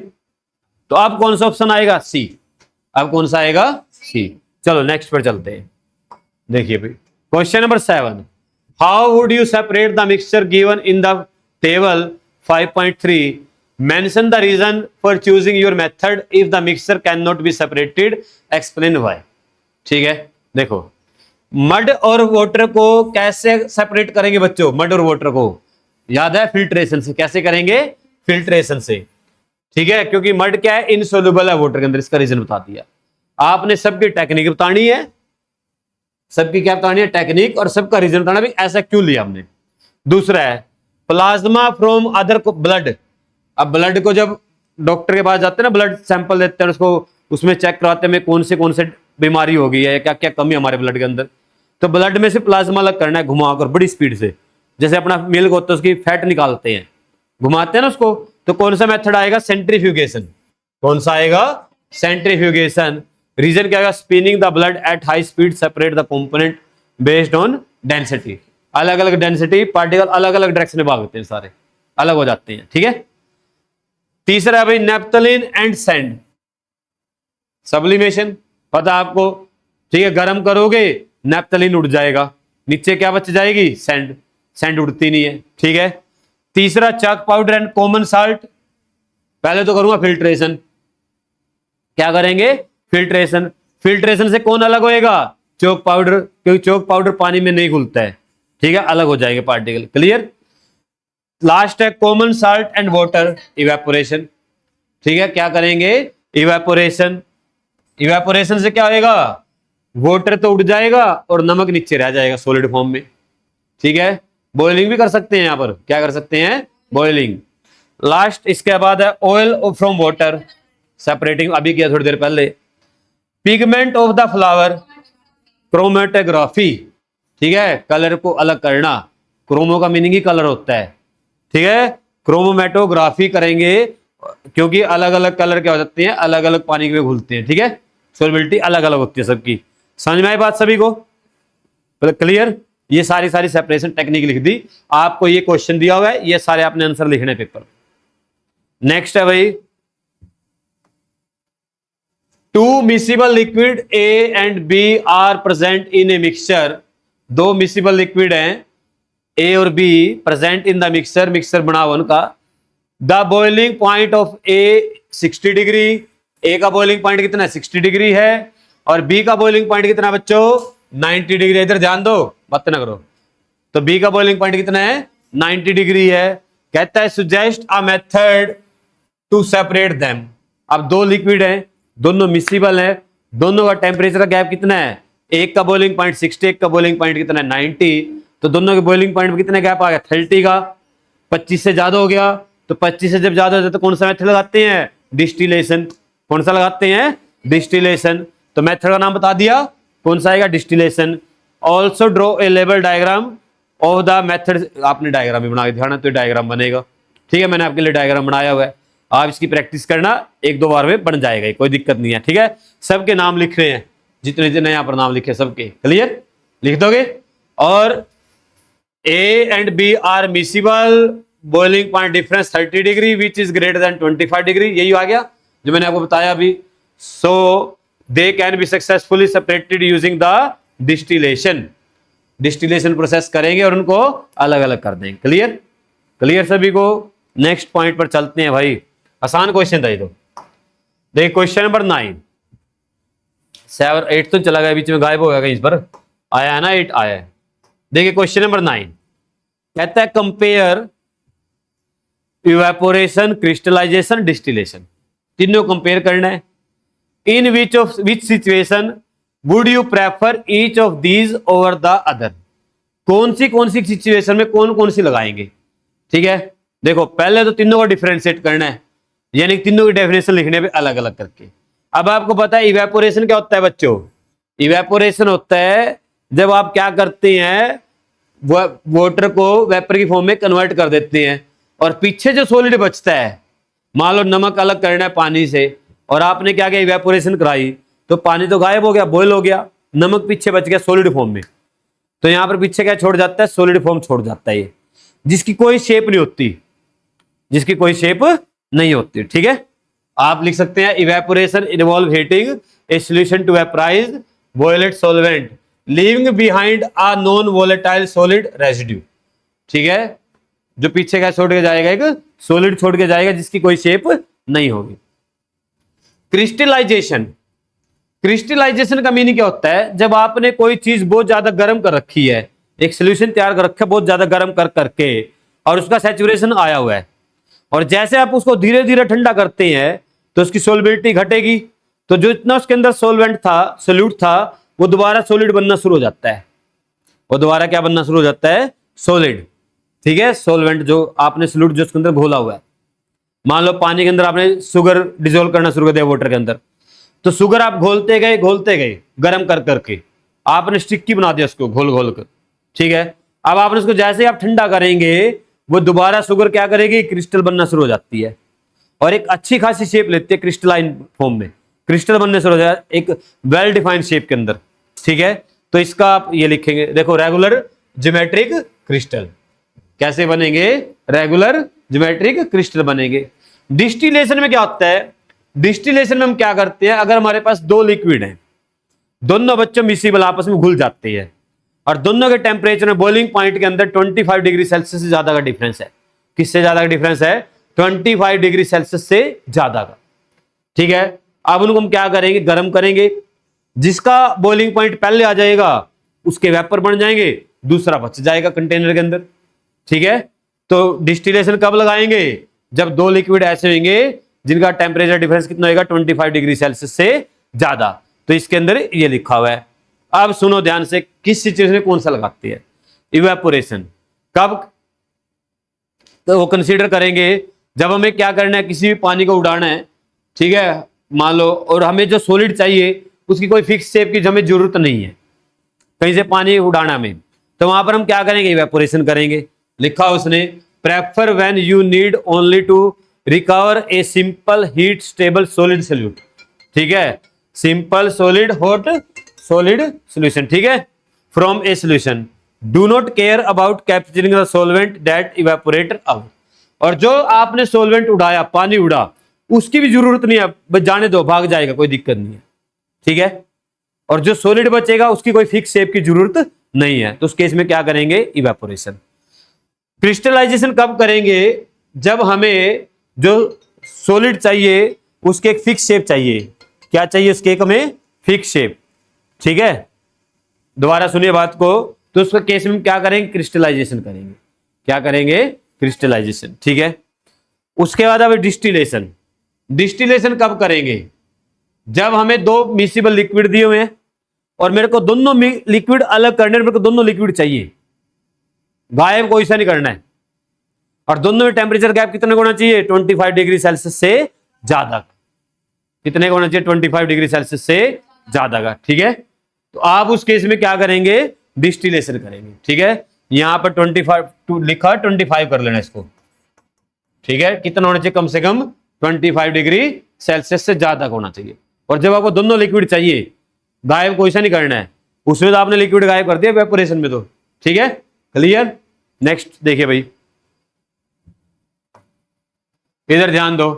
तो अब कौन सा ऑप्शन आएगा, सी। अब कौन सा आएगा, सी। चलो नेक्स्ट पर चलते हैं। देखिए भाई, question number 7, how would you separate the mixture given in the table 5.3, mention the reason for choosing your method if the mixture can not be separated, explain why. ठीक है, देखो, मड और वाटर को कैसे सेपरेट करेंगे बच्चों, mud और water को याद है, फिल्ट्रेशन से। कैसे करेंगे, फिल्ट्रेशन से, ठीक है, क्योंकि मड क्या है, इनसोल्युबल है वाटर के अंदर, इसका रीजन बता दिया। आपने सबकी टेक्निक बतानी है, सबकी क्या बतानी है, टेक्निक, और सबका रीजन बताना भी, ऐसा क्यों लिया हमने। दूसरा है प्लाज्मा फ्रॉम अदर ब्लड। अब ब्लड को जब डॉक्टर के पास जाते हैं ना, ब्लड सैंपल देते हैं, उसको उसमें चेक करवाते हैं कौन से बीमारी हो गई है, क्या क्या कमी है हमारे ब्लड के अंदर। तो ब्लड में से प्लाज्मा अलग करना है घुमाकर बड़ी स्पीड से, जैसे अपना मिल्क होता है उसकी फैट निकालते हैं, घुमाते हैं ना उसको। तो कौन सा मेथड आएगा, सेंट्रीफ्यूगेशन। कौन सा आएगा, सेंट्रीफ्यूगेशन। रीजन क्या आएगा, spinning the blood at high speed separate the component based on density. अलग अलग डेंसिटी, पार्टिकल अलग अलग डायरेक्शन में भागते हैं, सारे अलग हो जाते हैं, ठीक है। तीसरा है भाई नेप्थलीन एंड सैंड, सब्लिमेशन, पता आपको, ठीक है। गर्म करोगे नेप्थलीन उड़ जाएगा, नीचे क्या बच जाएगी, सैंड। सैंड उड़ती नहीं है, ठीक है। तीसरा chalk powder and common salt. पहले तो करूंगा फिल्ट्रेशन, क्या करेंगे, फिल्ट्रेशन। फिल्ट्रेशन से कौन अलग होएगा, चॉक पाउडर, क्योंकि चॉक पाउडर पानी में नहीं घुलता है, ठीक है, अलग हो जाएंगे पार्टिकल, क्लियर। लास्ट है common salt and water, evaporation, ठीक है। क्या करेंगे, इवेपोरेशन। इवेपोरेशन से क्या होएगा, वाटर तो उड़ जाएगा और नमक नीचे रह जाएगा सॉलिड फॉर्म में, ठीक है। बॉइलिंग भी कर सकते हैं, यहां पर क्या कर सकते हैं, बॉइलिंग। लास्ट इसके बाद है ऑयल फ्रॉम वाटर, सेपरेटिंग, अभी किया थोड़ी देर पहले। Pigment of the flower, chromatography, ठीक है, कलर को अलग करना। क्रोमो का मीनिंग ही कलर होता है, ठीक है। क्रोमोमेटोग्राफी करेंगे, क्योंकि अलग अलग कलर क्या हो जाते हैं, अलग अलग पानी में घुलते हैं, ठीक है, सोलिबिलिटी अलग अलग होती है सबकी। समझ में आई बात सभी को, क्लियर। ये सारी सेपरेशन टेक्निक लिख दी, आपको ये क्वेश्चन दिया हुआ है, ये सारे आपने आंसर लिखने पेपर। नेक्स्ट है भाई, two miscible liquid A and B are present in a mixture. दो मिसिबल लिक्विड हैं, ए और B present in the mixture, mixture बना हुआ उनका। The boiling point of A 60 degree, A का बॉइलिंग पॉइंट कितना है, 60 डिग्री है, और बी का बॉइलिंग पॉइंट कितना है बच्चों, 90 डिग्री। इधर ध्यान दो, बात ना करो। तो बी का बॉइलिंग पॉइंट कितना है, 90 डिग्री है। कहता है suggest a method to separate them. अब दो लिक्विड हैं, दोनों मिसिबल हैं, दोनों का टेम्परेचर का गैप कितना है, एक का बॉइलिंग पॉइंट 60, एक का बॉइलिंग पॉइंट कितना है, 90। तो दोनों के बॉइलिंग पॉइंट में कितना गैप आ गया, 30 का। 25 से ज्यादा हो गया, तो 25 से जब ज्यादा हो जाए तो कौन सा मेथड लगाते हैं, डिस्टिलेशन। कौन सा लगाते हैं, डिस्टिलेशन। तो मेथड का नाम बता दिया, कौन सा आएगा, distillation. Also draw a level diagram of the method. आपने डायग्राम भी बना के दिखाना, तो डायग्राम बनेगा, ठीक है। मैंने आपके लिए डायग्राम बनाया हुआ है, आप इसकी प्रैक्टिस करना, एक दो बार में बन जाएगा, कोई दिक्कत नहीं है, ठीक है। सबके नाम लिख रहे हैं, जितने जितने यहाँ पर नाम लिखे सबके, क्लियर, लिख दोगे। और A and B are miscible, boiling point difference 30 degree, which is greater than 25 degree, यही आ गया जो मैंने आपको बताया अभी. So they can be successfully separated using the distillation. Distillation process करेंगे और उनको अलग अलग कर देंगे. क्लियर? क्लियर सभी को? नेक्स्ट पॉइंट पर चलते हैं भाई. आसान क्वेश्चन था ये तो. देखिए क्वेश्चन नंबर 9. 7 8 तो चला गया, बीच में गायब हो गया कहीं पर. आया है ना 8 आया है. देखिए क्वेश्चन नंबर 9 कहता है कंपेयर इवेपोरेशन, क्रिस्टलाइजेशन, डिस्टिलेशन. तीनों कंपेयर करना है. In which situation would you prefer each of these over the other. कौन सी सिचुएशन में कौन कौन सी लगाएंगे. ठीक है, देखो पहले तो तीनों को डिफरेंशिएट करना है, यानी तीनों की डेफिनेशन लिखने पे अलग अलग करके. अब आपको पता है इवेपोरेशन क्या होता है बच्चों. इवेपोरेशन होता है जब आप क्या करते हैं, वाटर को वेपर की फॉर्म में कन्वर्ट कर देते हैं और पीछे जो सॉलिड बचता है, मान लो नमक अलग करना है पानी से और आपने क्या किया इवेपोरेशन कराई, तो पानी तो गायब हो गया, बॉयल हो गया, नमक पीछे बच गया सॉलिड फॉर्म में. तो यहां पर पीछे क्या छोड़ जाता है, सॉलिड फॉर्म छोड़ जाता है, ये जिसकी कोई शेप नहीं होती, जिसकी कोई शेप नहीं होती. ठीक है, आप लिख सकते हैं evaporation involve heating a solution to vaporise volatile solvent leaving behind a non volatile solid residue. ठीक है, जो पीछे क्या छोड़ के जाएगा, एक सॉलिड छोड़ के जाएगा जिसकी कोई शेप नहीं होगी. क्रिस्टलाइजेशन. क्रिस्टलाइजेशन का मीनिंग क्या होता है, जब आपने कोई चीज बहुत ज्यादा गर्म कर रखी है, एक सोल्यूशन तैयार कर रखा है बहुत ज्यादा गर्म कर करके और उसका सैचुरेशन आया हुआ है, और जैसे आप उसको धीरे धीरे ठंडा करते हैं तो उसकी सोलबिलिटी घटेगी, तो जो इतना उसके अंदर सोलवेंट था, सोल्यूट था, वो दोबारा सॉलिड बनना शुरू हो जाता है. वो दोबारा क्या बनना शुरू हो जाता है, सॉलिड. ठीक है, सोलवेंट जो आपने सोल्यूट जो उसके अंदर घोला हुआ है, मान लो पानी के अंदर आपने शुगर डिजोल्व करना शुरू कर दिया वाटर के अंदर, तो शुगर आप घोलते गए गर्म कर करके आपने स्टिक्की बना दिया उसको घोल घोल कर. ठीक है, अब आपने उसको जैसे ही आप ठंडा करेंगे वो दोबारा शुगर क्या करेगी, क्रिस्टल बनना शुरू हो जाती है और एक अच्छी खासी शेप लेती है क्रिस्टलाइन फॉर्म में, क्रिस्टल बनने शुरू हो जाए एक वेल डिफाइंड शेप के अंदर. ठीक है, तो इसका आप ये लिखेंगे, देखो रेगुलर ज्योमेट्रिक क्रिस्टल. कैसे बनेंगे, रेगुलर ज्योमेट्रिक क्रिस्टल बनेंगे. डिस्टिलेशन में क्या होता है, डिस्टिलेशन में हम क्या करते हैं, अगर हमारे पास दो लिक्विड हैं, दोनों बच्चों मिसिबल आपस में घुल जाते हैं और दोनों के टेम्परेचर में बॉइलिंग पॉइंट के अंदर 25 डिग्री सेल्सियस से ज्यादा का डिफरेंस है. किससे ज्यादा का डिफरेंस है, 25 डिग्री सेल्सियस से ज्यादा का. ठीक है, अब उनको हम क्या करेंगे, गर्म करेंगे. जिसका बॉइलिंग पॉइंट पहले आ जाएगा उसके वेपर बन जाएंगे, दूसरा बच जाएगा कंटेनर के अंदर. ठीक है, तो डिस्टिलेशन कब लगाएंगे, जब दो लिक्विड ऐसे होंगे जिनका टेम्परेचर डिफरेंस कितना होगा, 25 डिग्री सेल्सियस से ज्यादा. तो इसके अंदर ये लिखा हुआ है. अब सुनो ध्यान से, किस सिचुएशन में कौन सा लगाती है इवेपोरेशन, कब, तो वो कंसीडर करेंगे जब हमें क्या करना है, किसी भी पानी को उड़ाना है. ठीक है, मान लो, और हमें जो सॉलिड चाहिए उसकी कोई फिक्स शेप की हमें जरूरत नहीं है कहीं से पानी उड़ाना में, तो वहां पर हम क्या करेंगे, इवेपोरेशन करेंगे. लिखा उसने prefer when you need only to recover a simple heat stable solid solute. ठीक है, simple solid hot solid solution. ठीक है, from a solution. Do not care about capturing the solvent that evaporated out. और जो आपने solvent उड़ाया, पानी उड़ा, उसकी भी जरूरत नहीं है, बस जाने दो, भाग जाएगा, कोई दिक्कत नहीं है. ठीक है, और जो सॉलिड बचेगा उसकी कोई फिक्स शेप की जरूरत नहीं है, तो उस केस में क्या करेंगे, इवेपोरेशन. क्रिस्टलाइजेशन कब करेंगे, जब हमें जो सॉलिड चाहिए उसके एक फिक्स शेप चाहिए. क्या चाहिए, उसके एक हमें फिक्स शेप. ठीक है, दोबारा सुनिए बात को, तो उसके केस में क्या करेंगे, क्रिस्टलाइजेशन करेंगे. क्या करेंगे, क्रिस्टलाइजेशन. ठीक है, उसके बाद अब डिस्टिलेशन. डिस्टिलेशन कब करेंगे, जब हमें दो मिसिबल लिक्विड दिए हुए हैं और मेरे को दोनों लिक्विड अलग करने, मेरे को दोनों लिक्विड चाहिए, गायब कोई सा नहीं करना है, और दोनों में टेम्परेचर गैप कितने होना चाहिए, 25 डिग्री सेल्सियस से ज्यादा. कितने का होना चाहिए, 25 डिग्री सेल्सियस से ज्यादा का. ठीक है, तो आप उस केस में क्या करेंगे, डिस्टिलेशन करेंगे. ठीक है, यहां पर 25 लिखा, 25 कर लेना इसको. ठीक है, कितना होना चाहिए, कम से कम 25 डिग्री सेल्सियस से ज्यादा का होना चाहिए. और जब आपको दोनों लिक्विड चाहिए, गायब कोई सा नहीं करना है, उसमें तो आपने लिक्विड गायब कर दिया इवेपोरेशन में तो. ठीक है, क्लियर. नेक्स्ट देखिए भाई, इधर ध्यान दो,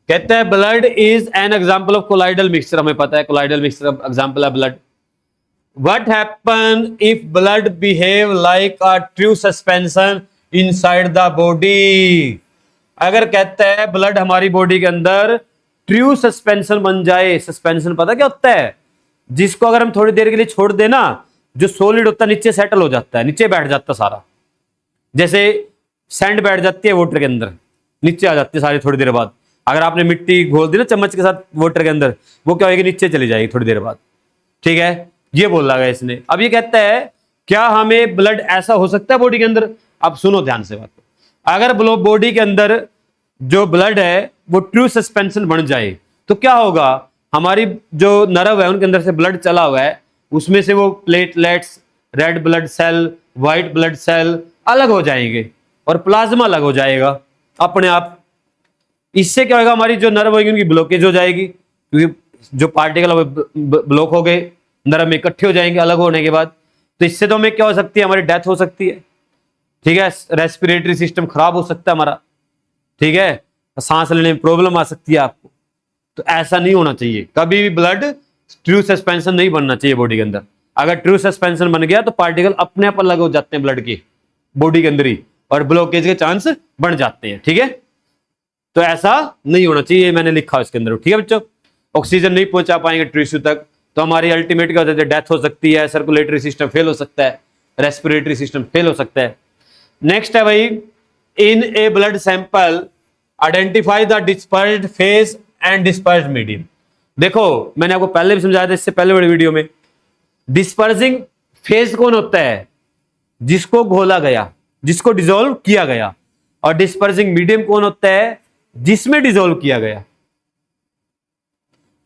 कहते हैं blood is an example of colloidal mixture. हमें पता है कोलाइडल मिक्सचर एग्जाम्पल है blood. What happen if blood behave like a true suspension inside the body. अगर कहते हैं ब्लड हमारी बॉडी के अंदर ट्रू सस्पेंशन बन जाए। सस्पेंशन पता क्या होता है? जिसको अगर हम थोड़ी देर के लिए छोड़ देना, जो सॉलिड होता है नीचे सेटल हो जाता है, नीचे बैठ जाता सारा। जैसे सैंड बैठ जाती है वाटर के अंदर, नीचे आ जाती है सारी थोड़ी देर बाद। अगर आपने मिट्टी घोल दी ना चम्मच के साथ वाटर के अंदर, वो क्या होगी, नीचे चली जाएगी थोड़ी देर बाद। ठीक है, ये बोल रहा है इसने। अब ये कहता है क्या हमें ब्लड ऐसा हो सकता है बॉडी के अंदर? अब सुनो ध्यान से बात। अगर बॉडी के अंदर जो ब्लड है वो ट्रू सस्पेंशन बन जाए तो क्या होगा? हमारी जो नर्व है उनके अंदर से ब्लड चला हुआ है, उसमें से वो platelets, red blood cell, white blood cell अलग हो जाएंगे और प्लाज्मा अलग हो जाएगा अपने आप। इससे क्या होगा? हमारी जो नर्व होगी उनकी ब्लॉकेज हो जाएगी, क्योंकि जो पार्टिकल ब्लॉक हो गए नर्व में इकट्ठे हो जाएंगे अलग होने के बाद। तो इससे तो हमें क्या हो सकती है? हमारी डेथ हो सकती है। ठीक है, रेस्पिरेटरी सिस्टम खराब हो सकता है हमारा। ठीक है, सांस लेने में प्रॉब्लम आ सकती है आपको। तो ऐसा नहीं होना चाहिए, कभी भी ब्लड ट्रू सस्पेंशन नहीं बनना चाहिए बॉडी के अंदर। अगर ट्रू सस्पेंशन बन गया तो पार्टिकल अपने आप अलग हो जाते हैं ब्लड के बॉडी के अंदर ही, और ब्लॉकेज के चांस बढ़ जाते हैं। ठीक है, तो ऐसा नहीं होना चाहिए, मैंने लिखा इसके अंदर। ठीक है बच्चों, ऑक्सीजन नहीं पहुंचा पाएंगे टिश्यू तक तो हमारी अल्टीमेट क्या होता है? डेथ हो सकती है, सर्कुलेटरी सिस्टम फेल हो सकता है, रेस्पिरेटरी सिस्टम फेल हो सकता है। नेक्स्ट है भाई, in a blood sample identify the dispersed phase and dispersed medium. देखो मैंने आपको पहले भी समझाया था, इससे पहले वाली वीडियो में। डिस्पर्सिंग फेज कौन होता है? जिसको घोला गया, जिसको डिसॉल्व किया गया। और डिस्पर्सिंग मीडियम कौन होता है? जिसमें डिसॉल्व किया गया।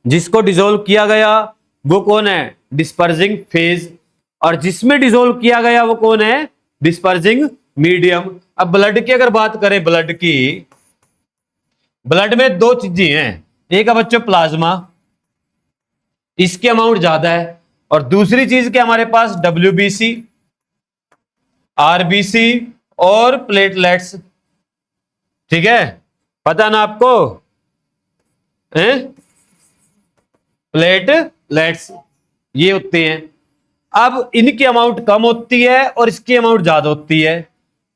जिसको डिसॉल्व किया गया वो कौन है? Dispersing phase. और जिसमें डिसॉल्व किया गया वो कौन है? Dispersing medium. अब ब्लड की अगर बात करें, ब्लड की, ब्लड में दो चीजें हैं। एक है बच्चों प्लाज्मा, इसके अमाउंट ज्यादा है, और दूसरी चीज के हमारे पास WBC, RBC और प्लेटलेट्स। ठीक है, पता ना आपको? प्लेटलेट्स ये होते हैं। अब इनकी अमाउंट कम होती है और इसकी अमाउंट ज्यादा होती है,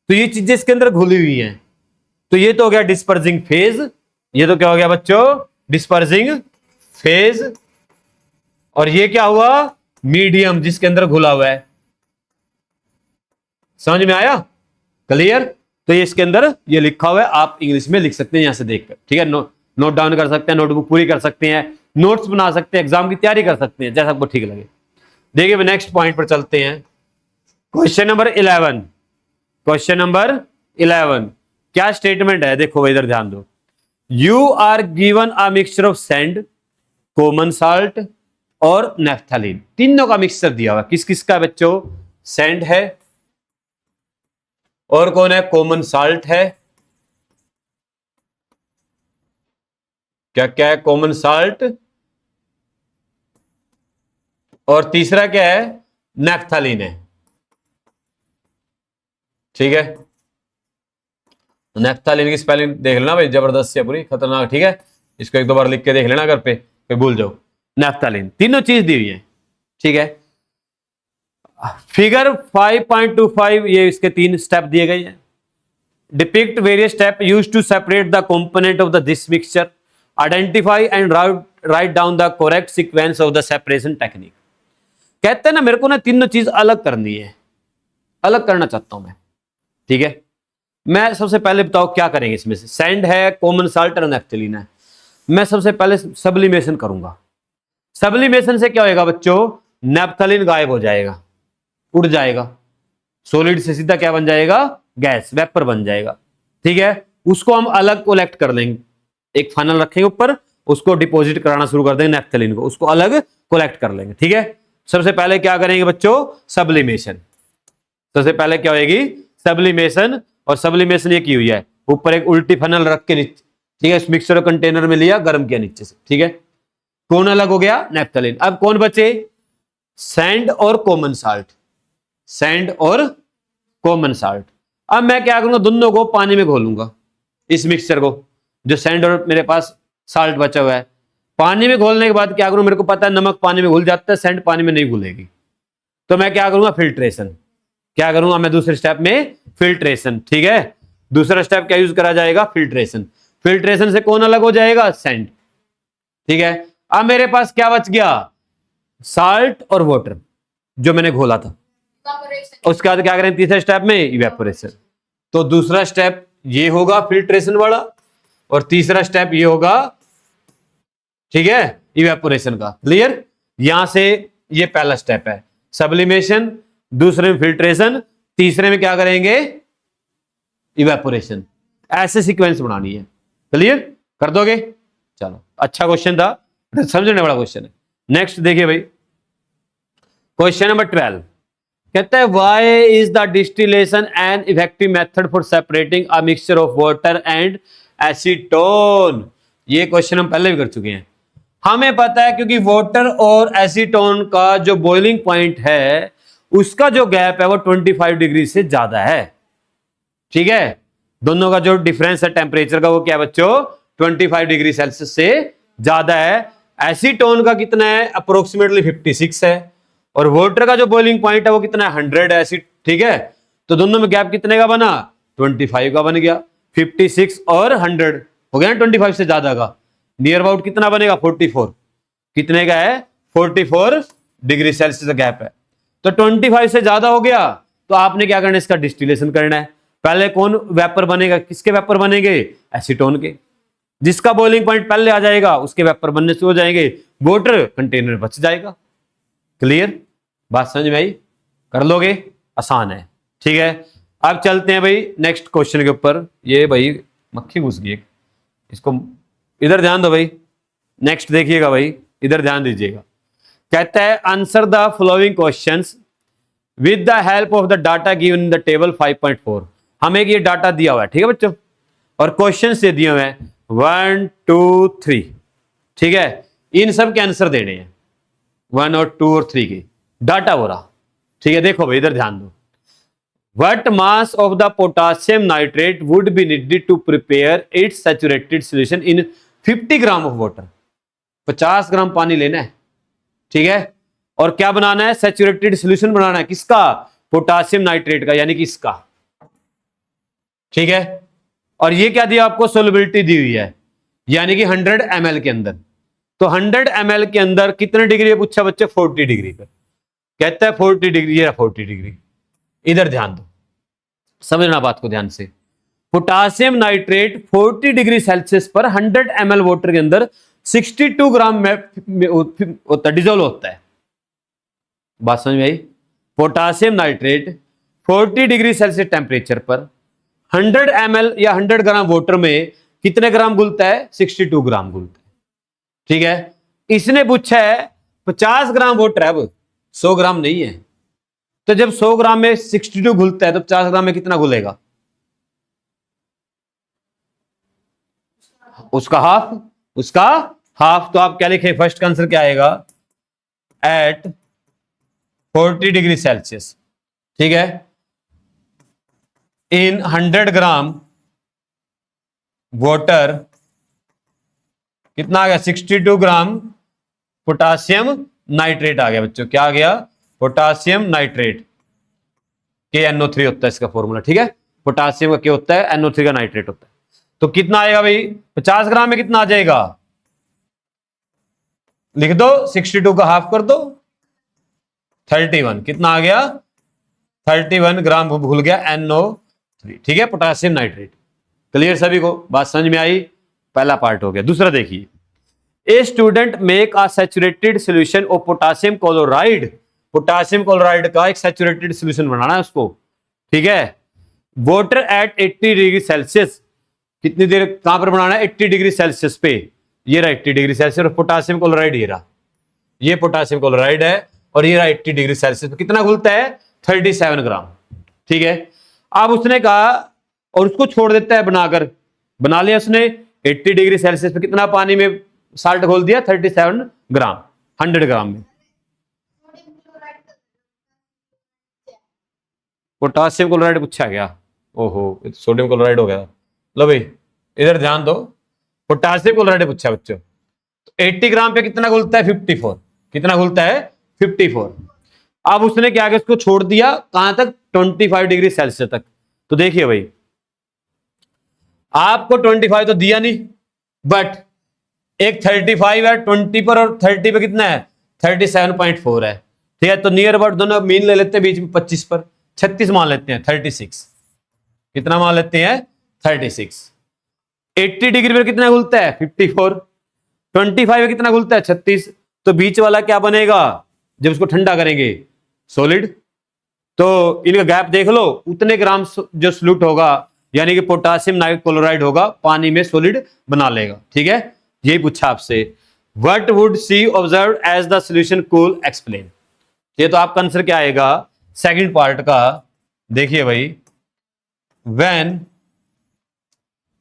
तो ये चीजें इसके अंदर घुली हुई हैं। तो ये तो हो गया डिस्पर्सिंग फेज, ये तो क्या हो गया बच्चों? Dispersing phase. और ये क्या हुआ? मीडियम, जिसके अंदर घुला हुआ है। समझ में आया? क्लियर? तो ये इसके अंदर ये लिखा हुआ है, आप इंग्लिश में लिख सकते हैं यहां से देखकर। ठीक है, नोट डाउन कर सकते हैं, नोटबुक पूरी कर सकते हैं, नोट्स बना सकते हैं, एग्जाम की तैयारी कर सकते हैं, जैसा आपको ठीक लगे। देखिए नेक्स्ट पॉइंट पर चलते हैं। Question number 11। क्वेश्चन नंबर 11 क्या स्टेटमेंट है? देखो इधर ध्यान दो। You are given a mixture of sand, common salt और नेफ्थलीन। तीनों का मिक्सचर दिया हुआ। किस किस का बच्चों? सैंड है, और कौन है? कॉमन साल्ट है। क्या क्या है? कॉमन साल्ट, और तीसरा क्या है? नेफ्थलीन है। ठीक है, नेफ्थलीन की स्पेलिंग देख लेना भाई, जबरदस्त है, पूरी खतरनाक। ठीक है, इसको एक दो बार लिख के देख लेना घर पे, फिर भूल जाओ। नेफ्थलीन, तीनों चीज दी हुई है। ठीक है, फिगर 5.25 ये इसके 3 स्टेप दिए गए हैं। Depict various step used to separate the component of the this mixture, identify and write down the correct sequence of the separation technique. कहते हैं ना, मेरे को ना तीनों चीज अलग करनी है, अलग करना चाहता हूं मैं। ठीक है, मैं सबसे पहले बताओ क्या करेंगे इसमें से? सैंड है, कॉमन साल्ट और नेफ्थलीन है। मैं सबसे पहले सब्लिमेशन करूंगा। सब्लिमेशन से क्या होगा बच्चों? नेफ्थलीन गायब हो जाएगा, उड़ जाएगा। सॉलिड से सीधा क्या बन जाएगा? गैस, वेपर बन जाएगा। ठीक है, उसको हम अलग कलेक्ट कर लेंगे, एक फनल रखेंगे ऊपर, उसको डिपॉजिट कराना शुरू कर देंगे नेफ्थलीन को, उसको अलग कलेक्ट कर लेंगे। ठीक है, सबसे पहले क्या करेंगे बच्चों? सब्लिमेशन। सबसे पहले क्या होगी? सब्लिमेशन। और सब्लिमेशन ये की हुई है, ऊपर एक उल्टी फनल रख के नीचे। ठीक है, इस मिक्सर कंटेनर में लिया, गर्म किया नीचे से। ठीक है, कौन अलग हो गया? नेफ्थलीन। अब कौन बचे? सैंड और कॉमन साल्ट। सैंड और कॉमन साल्ट। अब मैं क्या करूंगा, दोनों को पानी में घोलूंगा, इस मिक्सचर को, जो सैंड और मेरे पास साल्ट बचा हुआ है। पानी में घोलने के बाद क्या करूं, मेरे को पता है नमक पानी में घुल जाता है, सैंड पानी में नहीं घुलेगी, तो मैं क्या करूंगा, फिल्ट्रेशन। क्या करूंगा मैं दूसरे स्टेप में, फिल्ट्रेशन। ठीक है, दूसरा स्टेप क्या यूज करा जाएगा, फिल्ट्रेशन। फिल्ट्रेशन से कौन अलग हो जाएगा, सैंड। ठीक है, अब मेरे पास क्या बच गया, साल्ट और वाटर जो मैंने घोला था। उसके बाद क्या करें तीसरे स्टेप में, इवेपोरेशन। तो दूसरा स्टेप ये होगा फिल्ट्रेशन वाला, और तीसरा स्टेप ये होगा, ठीक है, इवेपोरेशन का। क्लियर, यहां से ये पहला स्टेप है सब्लिमेशन, दूसरे में फिल्ट्रेशन, तीसरे में क्या करेंगे, इवेपोरेशन। ऐसे सीक्वेंस बनानी है। क्लियर कर दोगे, चलो अच्छा क्वेश्चन था, समझने वाला क्वेश्चन है। नेक्स्ट देखिए भाई, क्वेश्चन नंबर 12 कहता है why is the distillation an effective method for separating a mixture of water and acetone. ये क्वेश्चन हम पहले भी कर चुके हैं। हमें पता है क्योंकि वाटर और एसीटोन का जो बॉइलिंग पॉइंट है उसका जो गैप है वो 25 डिग्री से ज्यादा है। ठीक है, दोनों का जो डिफरेंस है टेम्परेचर का वो क्या है बच्चों, 25 डिग्री सेल्सियस से ज्यादा है। एसीटोन का कितना है, अप्रोक्सीमेटली 56 है, और वाटर का जो बॉइलिंग पॉइंट है वो कितना है, 100 है। ठीक है, तो दोनों में गैप कितने का बना, 25 का बन गया। 56 और 100 हो गया ना 25 से ज्यादा का, नियर अबाउट कितना बनेगा, 44। कितने का है, 44 डिग्री सेल्सियस का गैप है। तो 25 से ज्यादा हो गया, तो आपने क्या करना है, इसका डिस्टिलेशन करना है। पहले कौन वेपर बनेगा, किसके वेपर बनेंगे, एसीटोन के। जिसका बॉइलिंग पॉइंट पहले आ जाएगा उसके वेपर बनने शुरू हो जाएंगे, वाटर कंटेनर बच जाएगा। क्लियर, बात समझ में आई, कर लोगे, आसान है। ठीक है, अब चलते हैं भाई नेक्स्ट क्वेश्चन के ऊपर। ये भाई मक्खी घुस गई, इसको इधर ध्यान दो भाई, नेक्स्ट देखिएगा भाई, इधर ध्यान दीजिएगा। कहता है answer the following questions with the help of the data given in the table 5.4। हमें ये डाटा दिया हुआ है, ठीक है बच्चों, और क्वेश्चन से दिए हुए हैं 1 2 3। ठीक है, इन सब के आंसर देने हैं, 1 और 2 और 3 के डाटा हो रहा। ठीक है, देखो भाई इधर ध्यान दो। What mass of the potassium nitrate would be needed to prepare its saturated solution in 50 gram of water? 50 ग्राम पानी लेना है, ठीक है, और क्या बनाना है, सैचुरेटेड सॉल्यूशन बनाना है, किसका, पोटासियम नाइट्रेट का, यानी कि इसका। ठीक है, और ये क्या दिया आपको, सोलबिलिटी दी हुई है, यानी कि 100 ml के अंदर। तो 100 ml के अंदर कितने डिग्री पूछा बच्चे, 40 डिग्री पर। कहता है 40 डिग्री, ये 40 डिग्री। इधर ध्यान दो, समझना बात को ध्यान से। पोटासियम नाइट्रेट 40 डिग्री सेल्सियस पर 100 ml वाटर के अंदर 62 ग्राम में होता, डिजोल्व होता है। बात समझ में आई, potassium nitrate 40 degree Celsius temperature पर 100 ml या 100 ग्राम वाटर में कितने ग्राम घुलता है, 62 ग्राम घुलता है। ठीक है, इसने पूछा है 50 ग्राम वाटर है, अब 100 ग्राम नहीं है, तो जब 100 ग्राम में 62 घुलता है तो 50 ग्राम में कितना घुलेगा, उसका हाफ, उसका हाफ। तो आप क्या लिखे, फर्स्ट का आंसर क्या आएगा, एट 40 डिग्री सेल्सियस। ठीक है, इन 100 ग्राम वाटर कितना आ गया, 62 ग्राम पोटासियम नाइट्रेट आ गया बच्चों। क्या आ गया, पोटासियम नाइट्रेट, KNO3 होता है इसका फॉर्मूला। ठीक है, पोटासियम का क्या होता है, NO3 का नाइट्रेट होता है। तो कितना आएगा भाई, 50 ग्राम में कितना आ जाएगा, लिख दो, 62 का हाफ कर दो, 31। कितना आ गया, 31 ग्राम भूल गया NO3। ठीक है, पोटासियम नाइट्रेट। क्लियर सभी को, बात समझ में आई, पहला पार्ट हो गया। दूसरा देखिए, a student make a saturated solution of potassium chloride. Potassium chloride का एक सैचुरेटेड सॉल्यूशन बनाना है उसको। ठीक है, वाटर एट 80 डिग्री सेल्सियस, कितनी देर कहां पर बनाना है, 80 डिग्री सेल्सियस पे। ये रहा 80 डिग्री सेल्सियस, और पोटासियम क्लोराइड ये रहा, ये पोटासियम क्लोराइड है, और ये रहा 80 डिग्री सेल्सियस पे कितना घुलता है, 37 ग्राम। ठीक है, अब उसने कहा, और उसको छोड़ देता है बनाकर, बना लिया उसने 80 डिग्री सेल्सियस पे, कितना पानी में साल्ट घोल दिया, 37 ग्राम 100 ग्राम में। पोटासियम क्लोराइड पूछा गया, ओहो, सोडियम क्लोराइड हो गया। लो भाई इधर ध्यान दो, पोटासियम क्लोराइड पूछा बच्चों। 80 ग्राम पे कितना घुलता है? 54। कितना घुलता है? 54। अब उसने क्या किया, इसको छोड़ दिया कहां तक? 25 डिग्री सेल्सियस तक। तो देखिए भाई, आपको 25 तो दिया नहीं, बट एक 35 है 20 पर, और 30 पे कितना है? 37.4 है। ठीक है, तो नियर अबाउट दोनों मीन ले लेते हैं, बीच में 25 पर 36 मान लेते हैं, 36। कितना मान लेते हैं? 36। 80 डिग्री पर कितना घुलता है? 54। 25 में कितना घुलता है? 36। तो बीच वाला क्या बनेगा जब उसको ठंडा करेंगे? सॉलिड। तो इनका गैप देख लो, उतने ग्राम जो सॉल्यूट होगा, यानी कि पोटासियम नाइट्रेट क्लोराइड होगा, पानी में सॉलिड बना लेगा। ठीक है, यही पूछा आपसे। What would she observe as the solution cool, explain. ये तो आपका आंसर क्या आएगा सेकंड पार्ट का। देखिए भाई, व्हेन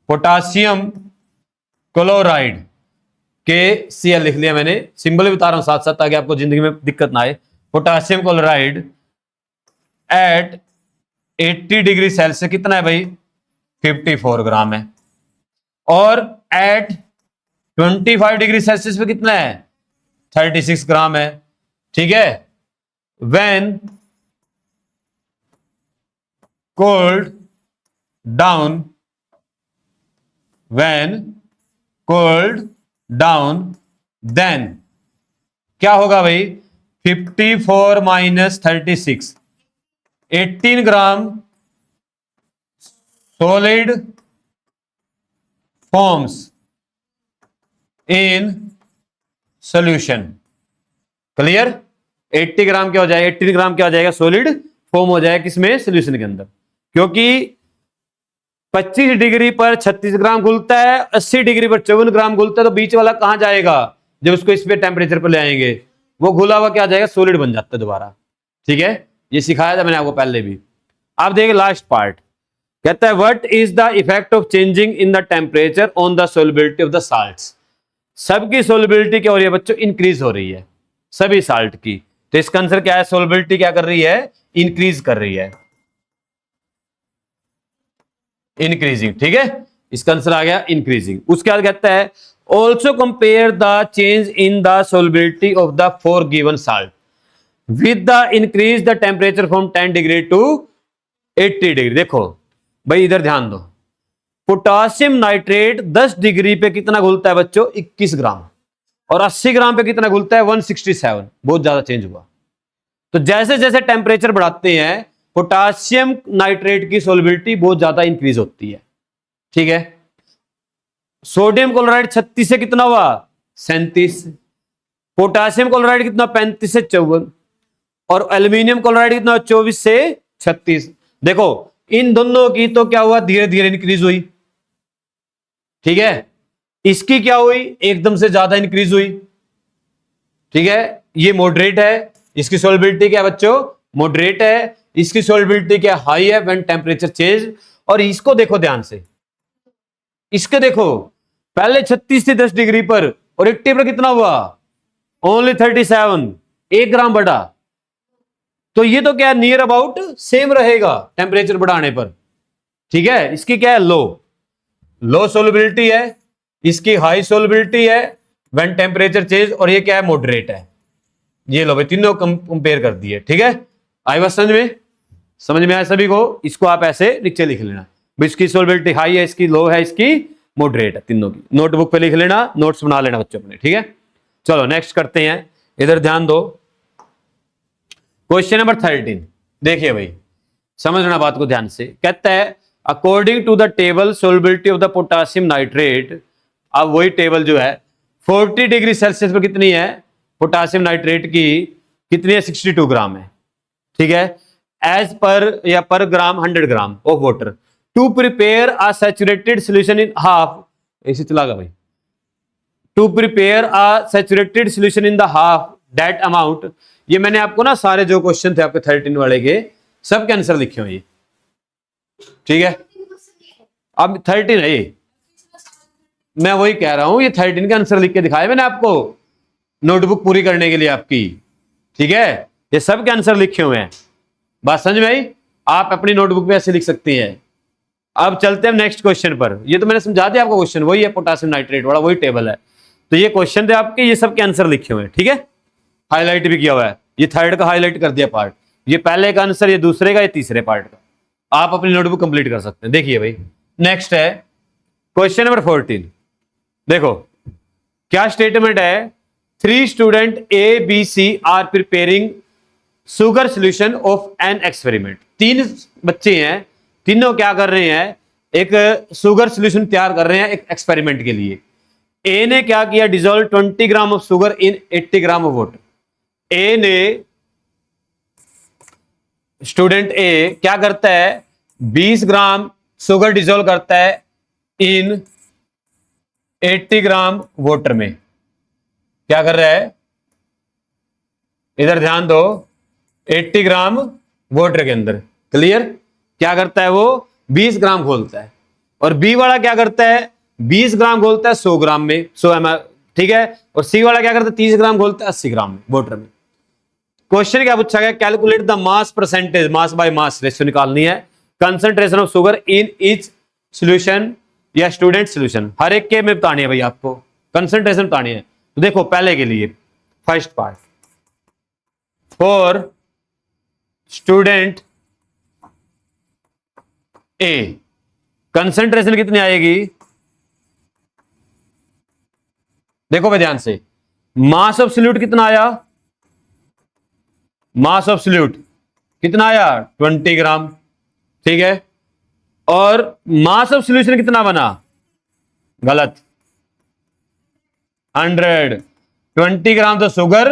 पोटासियम क्लोराइड के Cl लिख लिया मैंने, सिंबल भी बता रहा हूं साथ साथ, ताकि आपको जिंदगी में दिक्कत ना आए। Potassium chloride at 80 degree Celsius कितना है भाई? 54 ग्राम है। और एट 25 डिग्री सेल्सियस पे कितना है? 36 ग्राम है। ठीक है, when cold down, when cold down, then क्या होगा भाई? 54 minus 36, 18 gram solid forms in solution. Clear? 80 gram क्या हो जाएगा? 18 ग्राम क्या हो जाएगा? सॉलिड फॉर्म हो जाएगा किसमें? सॉल्यूशन के अंदर। क्योंकि 25 डिग्री पर 36 ग्राम घुलता है, 80 डिग्री पर 54 ग्राम घुलता है, तो बीच वाला कहां जाएगा जब उसको इस पे टेम्परेचर पर ले आएंगे? वो घुला हुआ क्या जाएगा? सॉलिड बन जाता है दोबारा। ठीक है, ये सिखाया था मैंने आपको पहले भी। आप देखिए लास्ट पार्ट, कहता है what is the effect of changing in the temperature on the solubility of the salts. सबकी सोलबिलिटी क्या हो रही है बच्चों? इंक्रीज हो रही है, सभी साल्ट की। तो इसका आंसर क्या है? सोलबिलिटी क्या कर रही है? इंक्रीज कर रही है, इंक्रीजिंग। ठीक है, इसका आंसर आ गया इंक्रीजिंग। उसके बाद कहता है also compare the change in the solubility of the four given salt with the increase the temperature from 10 degree to 80 degree. देखो भाई इधर ध्यान दो, पोटासियम नाइट्रेट 10 डिग्री पे कितना घुलता है बच्चों? 21 ग्राम। और 80 ग्राम पे कितना घुलता है? 167। बहुत ज्यादा चेंज हुआ। तो जैसे जैसे टेम्परेचर बढ़ाते हैं, पोटासियम नाइट्रेट की सोलबिलिटी बहुत ज्यादा इंक्रीज होती है। ठीक है, सोडियम क्लोराइड 36 से कितना हुआ? 37। पोटासियम क्लोराइड कितना? 35 से 54। और एल्यूमिनियम क्लोराइड कितना? 24 से 36। देखो इन दोनों की तो क्या हुआ? धीरे धीरे इंक्रीज हुई। ठीक है, इसकी क्या हुई? एकदम से ज्यादा इंक्रीज हुई। ठीक है, ये मॉडरेट है, इसकी सोलबिलिटी क्या बच्चों? मॉडरेट है। इसकी सोलबिलिटी क्या? हाई है व्हेन टेम्परेचर चेंज। और इसको देखो ध्यान से, इसके देखो, पहले 36 थी 10 डिग्री पर, और 80 पर कितना हुआ? ओनली 37, 1 ग्राम बढ़ा। तो ये तो क्या नियर अबाउट सेम रहेगा टेम्परेचर बढ़ाने पर। ठीक है, इसकी क्या है? लो सोलबिलिटी है, इसकी हाई सोलबिलिटी है व्हेन टेम्परेचर चेंज, और ये क्या है? मॉडरेट है। ये लो भाई तीनों कंपेयर कर दिए। ठीक है, आई बात समझ में? समझ में आया सभी को? इसको आप ऐसे नीचे लिख लेना, इसकी सोलबिलिटी हाई है, इसकी लो है, इसकी मॉडरेट है, तीनों की। नोटबुक पे लिख लेना, नोट्स बना लेना बच्चों अपने। ठीक है, चलो नेक्स्ट करते हैं। इधर ध्यान दो, क्वेश्चन नंबर 13। देखिए भाई समझना बात को ध्यान से। कहता है according to the table solubility of the potassium nitrate. अब वही टेबल जो है 40 डिग्री सेल्सियस पर कितनी है पोटासियम नाइट्रेट की? कितनी है? 62 ग्राम है। ठीक है, एज पर या पर gram 100 gram of water to prepare a saturated solution in half. ऐसे चलागा भाई, to prepare a saturated solution in the half that amount. ये मैंने आपको ना सारे जो क्वेश्चन थे आपके 13 वाले के, सबके आंसर लिखे हुए। ठीक है, अब 13 है ये, मैं वही कह रहा हूं, ये 13 के आंसर लिख के दिखाए मैंने आपको नोटबुक पूरी करने के लिए आपकी। ठीक है, ये सब के आंसर लिखे हुए हैं। बात समझ में आई? आप अपनी नोटबुक में ऐसे लिख सकती हैं, अब चलते हैं नेक्स्ट क्वेश्चन पर। ये तो मैंने समझा दिया आपको, क्वेश्चन वही है, पोटेशियम नाइट्रेट वाला वही टेबल है। तो ये क्वेश्चन थे आपके, ये सबके आंसर लिखे हुए हैं, ठीक है, हाईलाइट भी किया हुआ है। ये थर्ड का हाईलाइट कर दिया पार्ट, ये पहले का आंसर, ये दूसरे का, ये तीसरे पार्ट का। आप अपनी नोटबुक कंप्लीट कर सकते हैं। देखिए भाई नेक्स्ट है क्वेश्चन नंबर 14। देखो क्या स्टेटमेंट है, 3 student A B C are preparing sugar solution of an experiment. 3 बच्चे हैं, तीनों क्या कर रहे हैं, एक सुगर सोल्यूशन तैयार कर रहे हैं एक एक्सपेरिमेंट के लिए। ए ने क्या किया, dissolve 20 gram of sugar in 80 gram of water. A ने, स्टूडेंट ए क्या करता है, 20 ग्राम शुगर डिजोल्व करता है इन 80 ग्राम वाटर में। क्या कर रहा है, इधर ध्यान दो, 80 ग्राम वाटर के अंदर, क्लियर। क्या करता है वो, 20 ग्राम घोलता है। और बी वाला क्या करता है, 20 ग्राम घोलता है 100 ग्राम में, 100 ml, ठीक है। और सी वाला क्या करता है, 30 ग्राम घोलता है 80 ग्राम में वाटर में। क्वेश्चन क्या पूछा गया, calculate the mass percentage, mass by mass ratio निकालनी है, concentration of sugar in each solution या स्टूडेंट सॉल्यूशन। हर एक के में बतानी है भाई आपको, कंसंट्रेशन बतानी है। तो देखो पहले के लिए first part, for student A concentration कितनी आएगी, देखो भाई ध्यान से, मास ऑफ सॉल्यूट कितना आया, मास ऑफ सॉल्यूट कितना आया 20 ग्राम, ठीक है। और मास ऑफ सॉल्यूशन कितना बना, गलत, 100। 20 ग्राम तो शुगर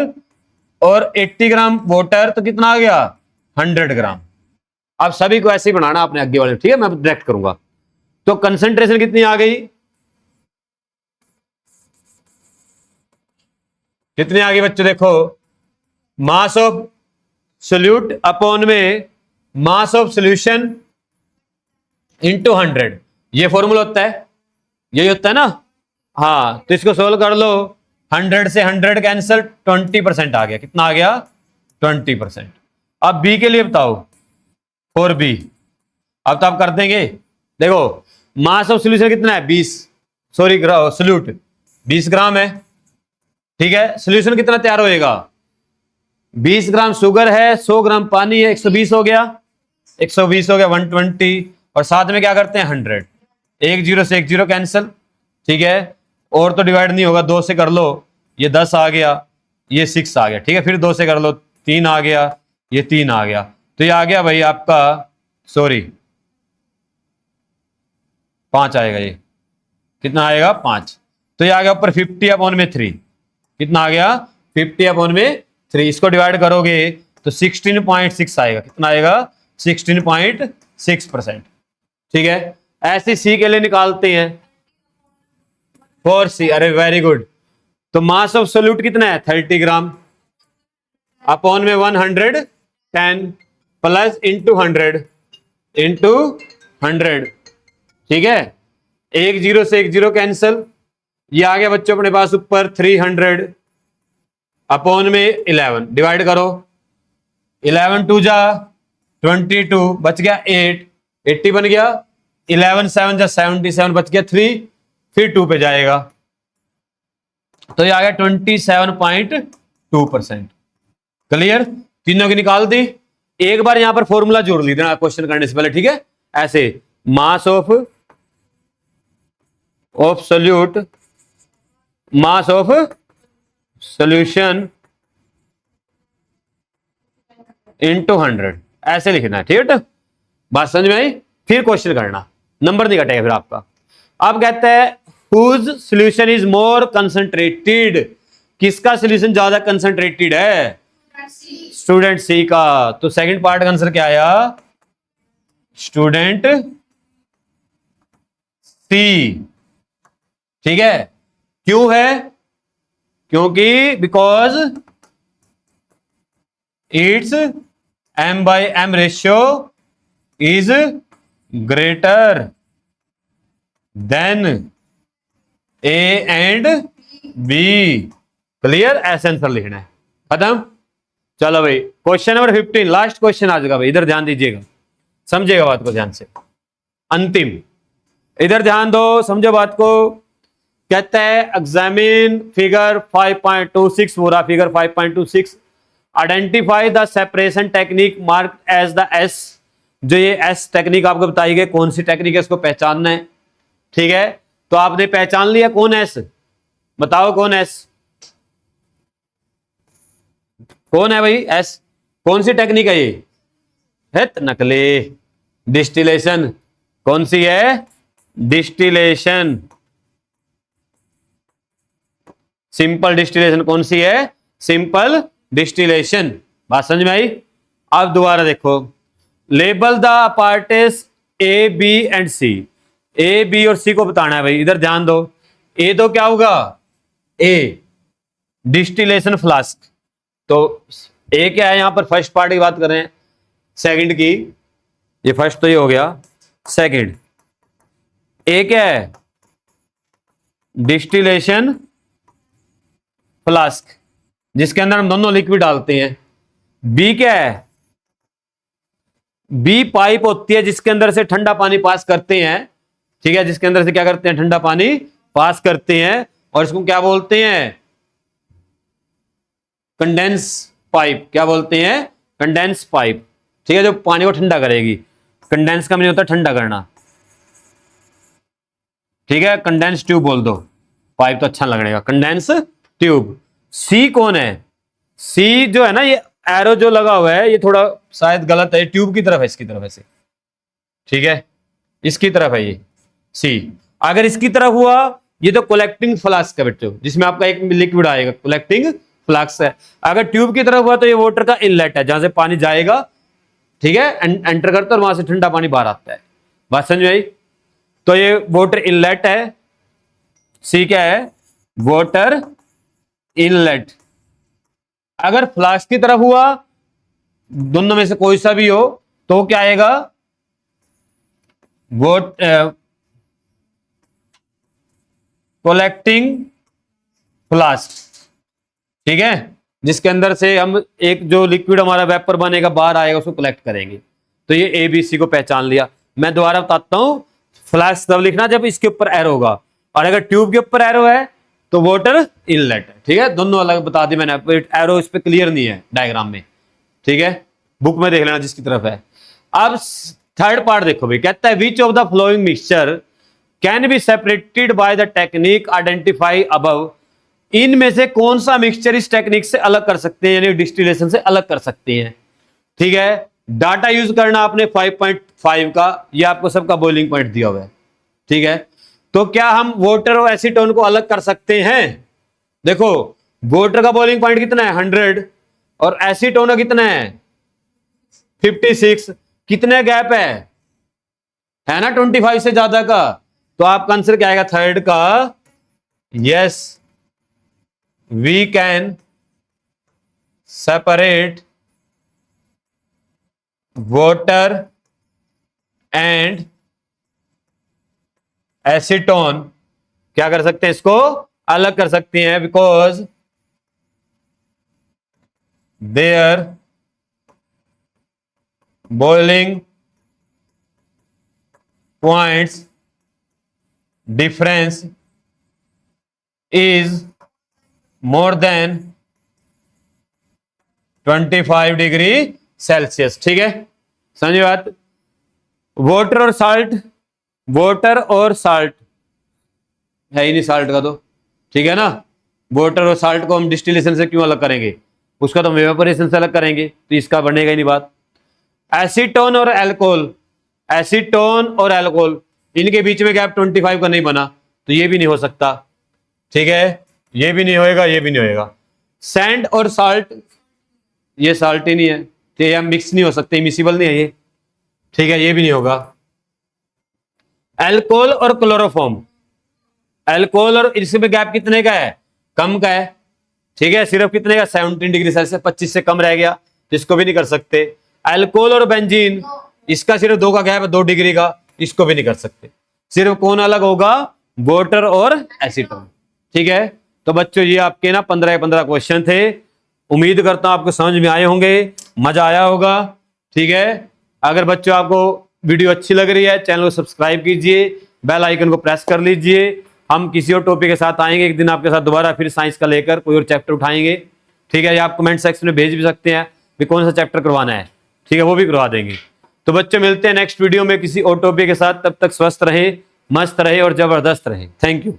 और 80 ग्राम वाटर, तो कितना आ गया 100 ग्राम। अब सभी को ऐसे ही बनाना आपने आगे वाले, ठीक है, मैं डायरेक्ट करूंगा। तो कंसंट्रेशन कितनी आ गई, कितनी आ गई बच्चों, देखो मास ऑफ सोल्यूट अपॉन में मास ऑफ सोल्यूशन इंटू 100, ये फॉर्मूला होता है, यही होता है ना। हाँ तो इसको सोल्व कर लो, 100 से 100 कैंसिल, 20% आ गया, कितना आ गया 20%। अब बी के लिए बताओ, फॉर बी, अब तो आप कर देंगे। देखो मास ऑफ सोल्यूशन कितना है 20, सॉरी सोल्यूट 20 ग्राम है, ठीक है। सोल्यूशन कितना तैयार होएगा, 20 ग्राम शुगर है, 100 ग्राम पानी है, 120 हो गया, 120 हो गया 120, और साथ में क्या करते हैं 100, 1 0 से 1 0 कैंसिल, ठीक है। और तो डिवाइड नहीं होगा, 2 से कर लो, ये 10 आ गया, ये 6 आ गया, ठीक है। फिर 2 से कर लो, 3 आ गया, ये 3 आ गया, तो ये आ गया भाई आपका, सॉरी 5 आएगा, ये कितना आएगा 5। तो ये आ गया ऊपर 50 अपॉन में 3, कितना आ गया 50 अपॉन में 3। इसको डिवाइड करोगे तो 16.6 आएगा, कितना आएगा 16.6%, ठीक है। ऐसे सी के लिए निकालते हैं, फॉर सी, अरे वेरी गुड। तो मास ऑफ सोल्यूट कितना है 30 ग्राम अपॉन में 110 प्लस इंटू 100 इंटू 100, ठीक है। 1 0 से 1 0 कैंसिल, ये आ गया बच्चों अपने पास ऊपर 300 अपॉन में 11, डिवाइड करो, 11 2 जा 22, बच गया 8, 80 बन गया, 11 7 जा 77, बच गया 3, फिर 2 पे जाएगा, तो ये आ गया 27.2%, क्लियर। तीनों की निकाल दी। एक बार यहां पर फॉर्मूला जोड़ ली देना क्वेश्चन करने से पहले, ठीक है। ऐसे mass of solute, mass of solution into 100, ऐसे लिखना है, ठीक है। बात समझ में आई। फिर क्वेश्चन करना, नंबर नहीं कटेगा फिर आपका। अब कहते हैं whose solution is more concentrated, किसका सोल्यूशन ज्यादा कंसंट्रेटेड है, स्टूडेंट सी का। तो सेकंड पार्ट का आंसर क्या आया, स्टूडेंट सी, ठीक है। क्यों है, क्योंकि because it's m/m ratio is greater than A and B, clear. ऐसे आंसर लिखना है, खत्म। चलो भाई क्वेश्चन नंबर 15, लास्ट क्वेश्चन आ जाएगा भाई, इधर ध्यान दीजिएगा, समझिएगा बात को ध्यान से। अंतिम। इधर ध्यान दो, समझो बात को। कहता है एग्जामिन फिगर 5.26, पूरा figure 5.26। Identify the separation technique mark as the S. जो ये एस टेक्निक आपको बताई गई, कौन सी टेक्निक है, इसको पहचानना है। ठीक है, तो आपने पहचान लिया कौन एस, बताओ कौन एस, कौन है भाई एस, कौन सी टेक्निक है ये, है नकली डिस्टिलेशन। कौन सी है, डिस्टिलेशन, सिंपल डिस्टिलेशन। कौन सी है, सिंपल डिस्टिलेशन। बात समझ में आई। अब दोबारा देखो, label the parts A B and C. A B और सी को बताना है भाई। इधर ध्यान दो, ए तो क्या होगा, ए डिस्टिलेशन फ्लास्क। तो ए क्या है, यहां पर फर्स्ट पार्ट की बात कर रहे हैं, सेकंड की, ये फर्स्ट तो ये हो गया, सेकंड ए क्या है, डिस्टिलेशन फ्लास्क, जिसके अंदर हम दोनों लिक्विड डालते हैं। बी क्या है, बी पाइप होती है जिसके अंदर से ठंडा पानी पास करते हैं। ठीक है, जिसके अंदर से क्या करते हैं, ठंडा पानी पास करते हैं, और इसको क्या बोलते हैं, कंडेंस पाइप। क्या बोलते हैं, कंडेंस पाइप। ठीक है, जो पानी को ठंडा करेगी। कंडेंस का मतलब होता है ठंडा करना। ठीक है, कंडेंस ट्यूब बोल दो, पाइप तो अच्छा लगेगा, कंडेंस ट्यूब। सी कौन है, सी जो है ना, ये एरो जो लगा हुआ है ये थोड़ा शायद गलत है, ट्यूब की तरफ है, इसकी तरफ ऐसे। ठीक है, इसकी तरफ है ये सी। अगर इसकी तरफ हुआ, ये तो कलेक्टिंग फ्लास्क है बच्चों, जिसमें आपका एक लिक्विड आएगा, कलेक्टिंग फ्लास्क है। अगर ट्यूब की तरफ हुआ तो ये वाटर का इनलेट है, जहां से पानी जाएगा। ठीक है, एंटर करता और वहां से ठंडा पानी बाहर आता है। बात समझ में आई। तो ये वाटर इनलेट है, सी क्या है, वाटर इनलेट। अगर फ्लास्क की तरफ हुआ, दोनों में से कोई सा भी हो, तो क्या आएगा, वो कलेक्टिंग फ्लास्क। ठीक है, जिसके अंदर से हम एक जो लिक्विड हमारा वेपर बनेगा बाहर आएगा, उसको कलेक्ट करेंगे। तो ये ए बी सी को पहचान लिया। मैं दोबारा बताता हूं, फ्लास्क तब लिखना जब इसके ऊपर एरो होगा, और अगर ट्यूब के ऊपर एरो है तो वाटर इनलेट है। ठीक है, दोनों अलग बता दी मैंने, एरो इस पे क्लियर नहीं है डायग्राम में। ठीक है, बुक में देख लेना जिसकी तरफ है। अब थर्ड पार्ट देखो भाई, कहता है which of the flowing mixture can be separated by the technique identify above. इनमें से कौन सा मिक्सचर इस टेक्निक से अलग कर सकते हैं, यानी डिस्टिलेशन से अलग कर सकते हैं। ठीक है, डाटा यूज करना आपने 5.5 का, ये आपको सबका बॉइलिंग पॉइंट दिया हुआ है। ठीक है, तो क्या हम वाटर और एसीटोन को अलग कर सकते हैं। देखो, वाटर का बॉइलिंग पॉइंट कितना है, 100, और एसीटोन का कितना है, 56। कितने गैप है ना, 25 से ज्यादा का। तो आपका आंसर क्या आएगा, थर्ड का, yes we can separate water and acetone. क्या कर सकते हैं, इसको अलग कर सकते हैं, because their boiling points difference is more than 25 degree Celsius. ठीक है, समझिए बात। वाटर और साल्ट, वाटर और साल्ट है ही नहीं साल्ट का तो। ठीक है ना, वाटर और साल्ट को हम डिस्टिलेशन से क्यों अलग करेंगे, उसका तो वेपोरेशन से अलग करेंगे, तो इसका बनेगा ही नहीं बात। एसीटोन और अल्कोहल, एसीटोन और अल्कोहल, इनके बीच में गैप 25 का नहीं बना, तो ये भी नहीं हो सकता। ठीक है, ये भी नहीं होएगा, ये भी नहीं होएगा। सैंड और साल्ट, ये साल्ट ही नहीं है, तो ये मिक्स नहीं हो सकते, मिसिबल नहीं है ये। ठीक है, ये भी नहीं होगा। अल्कोहल और क्लोरोफॉर्म, अल्कोहल और इसमें गैप कितने का है, कम का है। ठीक है, सिर्फ कितने का, 17 डिग्री सेल्सियस, 25 से कम रह गया, तो इसको भी नहीं कर सकते। अल्कोहल और बेंजीन, इसका सिर्फ 2 का गैप है, 2 डिग्री का, इसको भी नहीं कर सकते। सिर्फ कौन अलग होगा, वाटर और एसीटोन। ठीक है, तो बच्चों ये आपके ना 15 क्वेश्चन थे। उम्मीद करता हूं आपको समझ में आए होंगे, मजा आया होगा। ठीक है, अगर बच्चों आपको वीडियो अच्छी लग रही है चैनल को सब्सक्राइब कीजिए, बेल आइकन को प्रेस कर लीजिए। हम किसी और टॉपिक के साथ आएंगे एक दिन आपके साथ दोबारा, फिर साइंस का लेकर कोई और चैप्टर उठाएंगे। ठीक है, या आप कमेंट सेक्शन में भेज भी सकते हैं कि कौन सा चैप्टर करवाना है, ठीक है, वो भी करवा देंगे। तो बच्चे मिलते हैं नेक्स्ट वीडियो में किसी और टॉपिक के साथ, तब तक स्वस्थ रहे, मस्त रहे और जबरदस्त रहे। Thank you.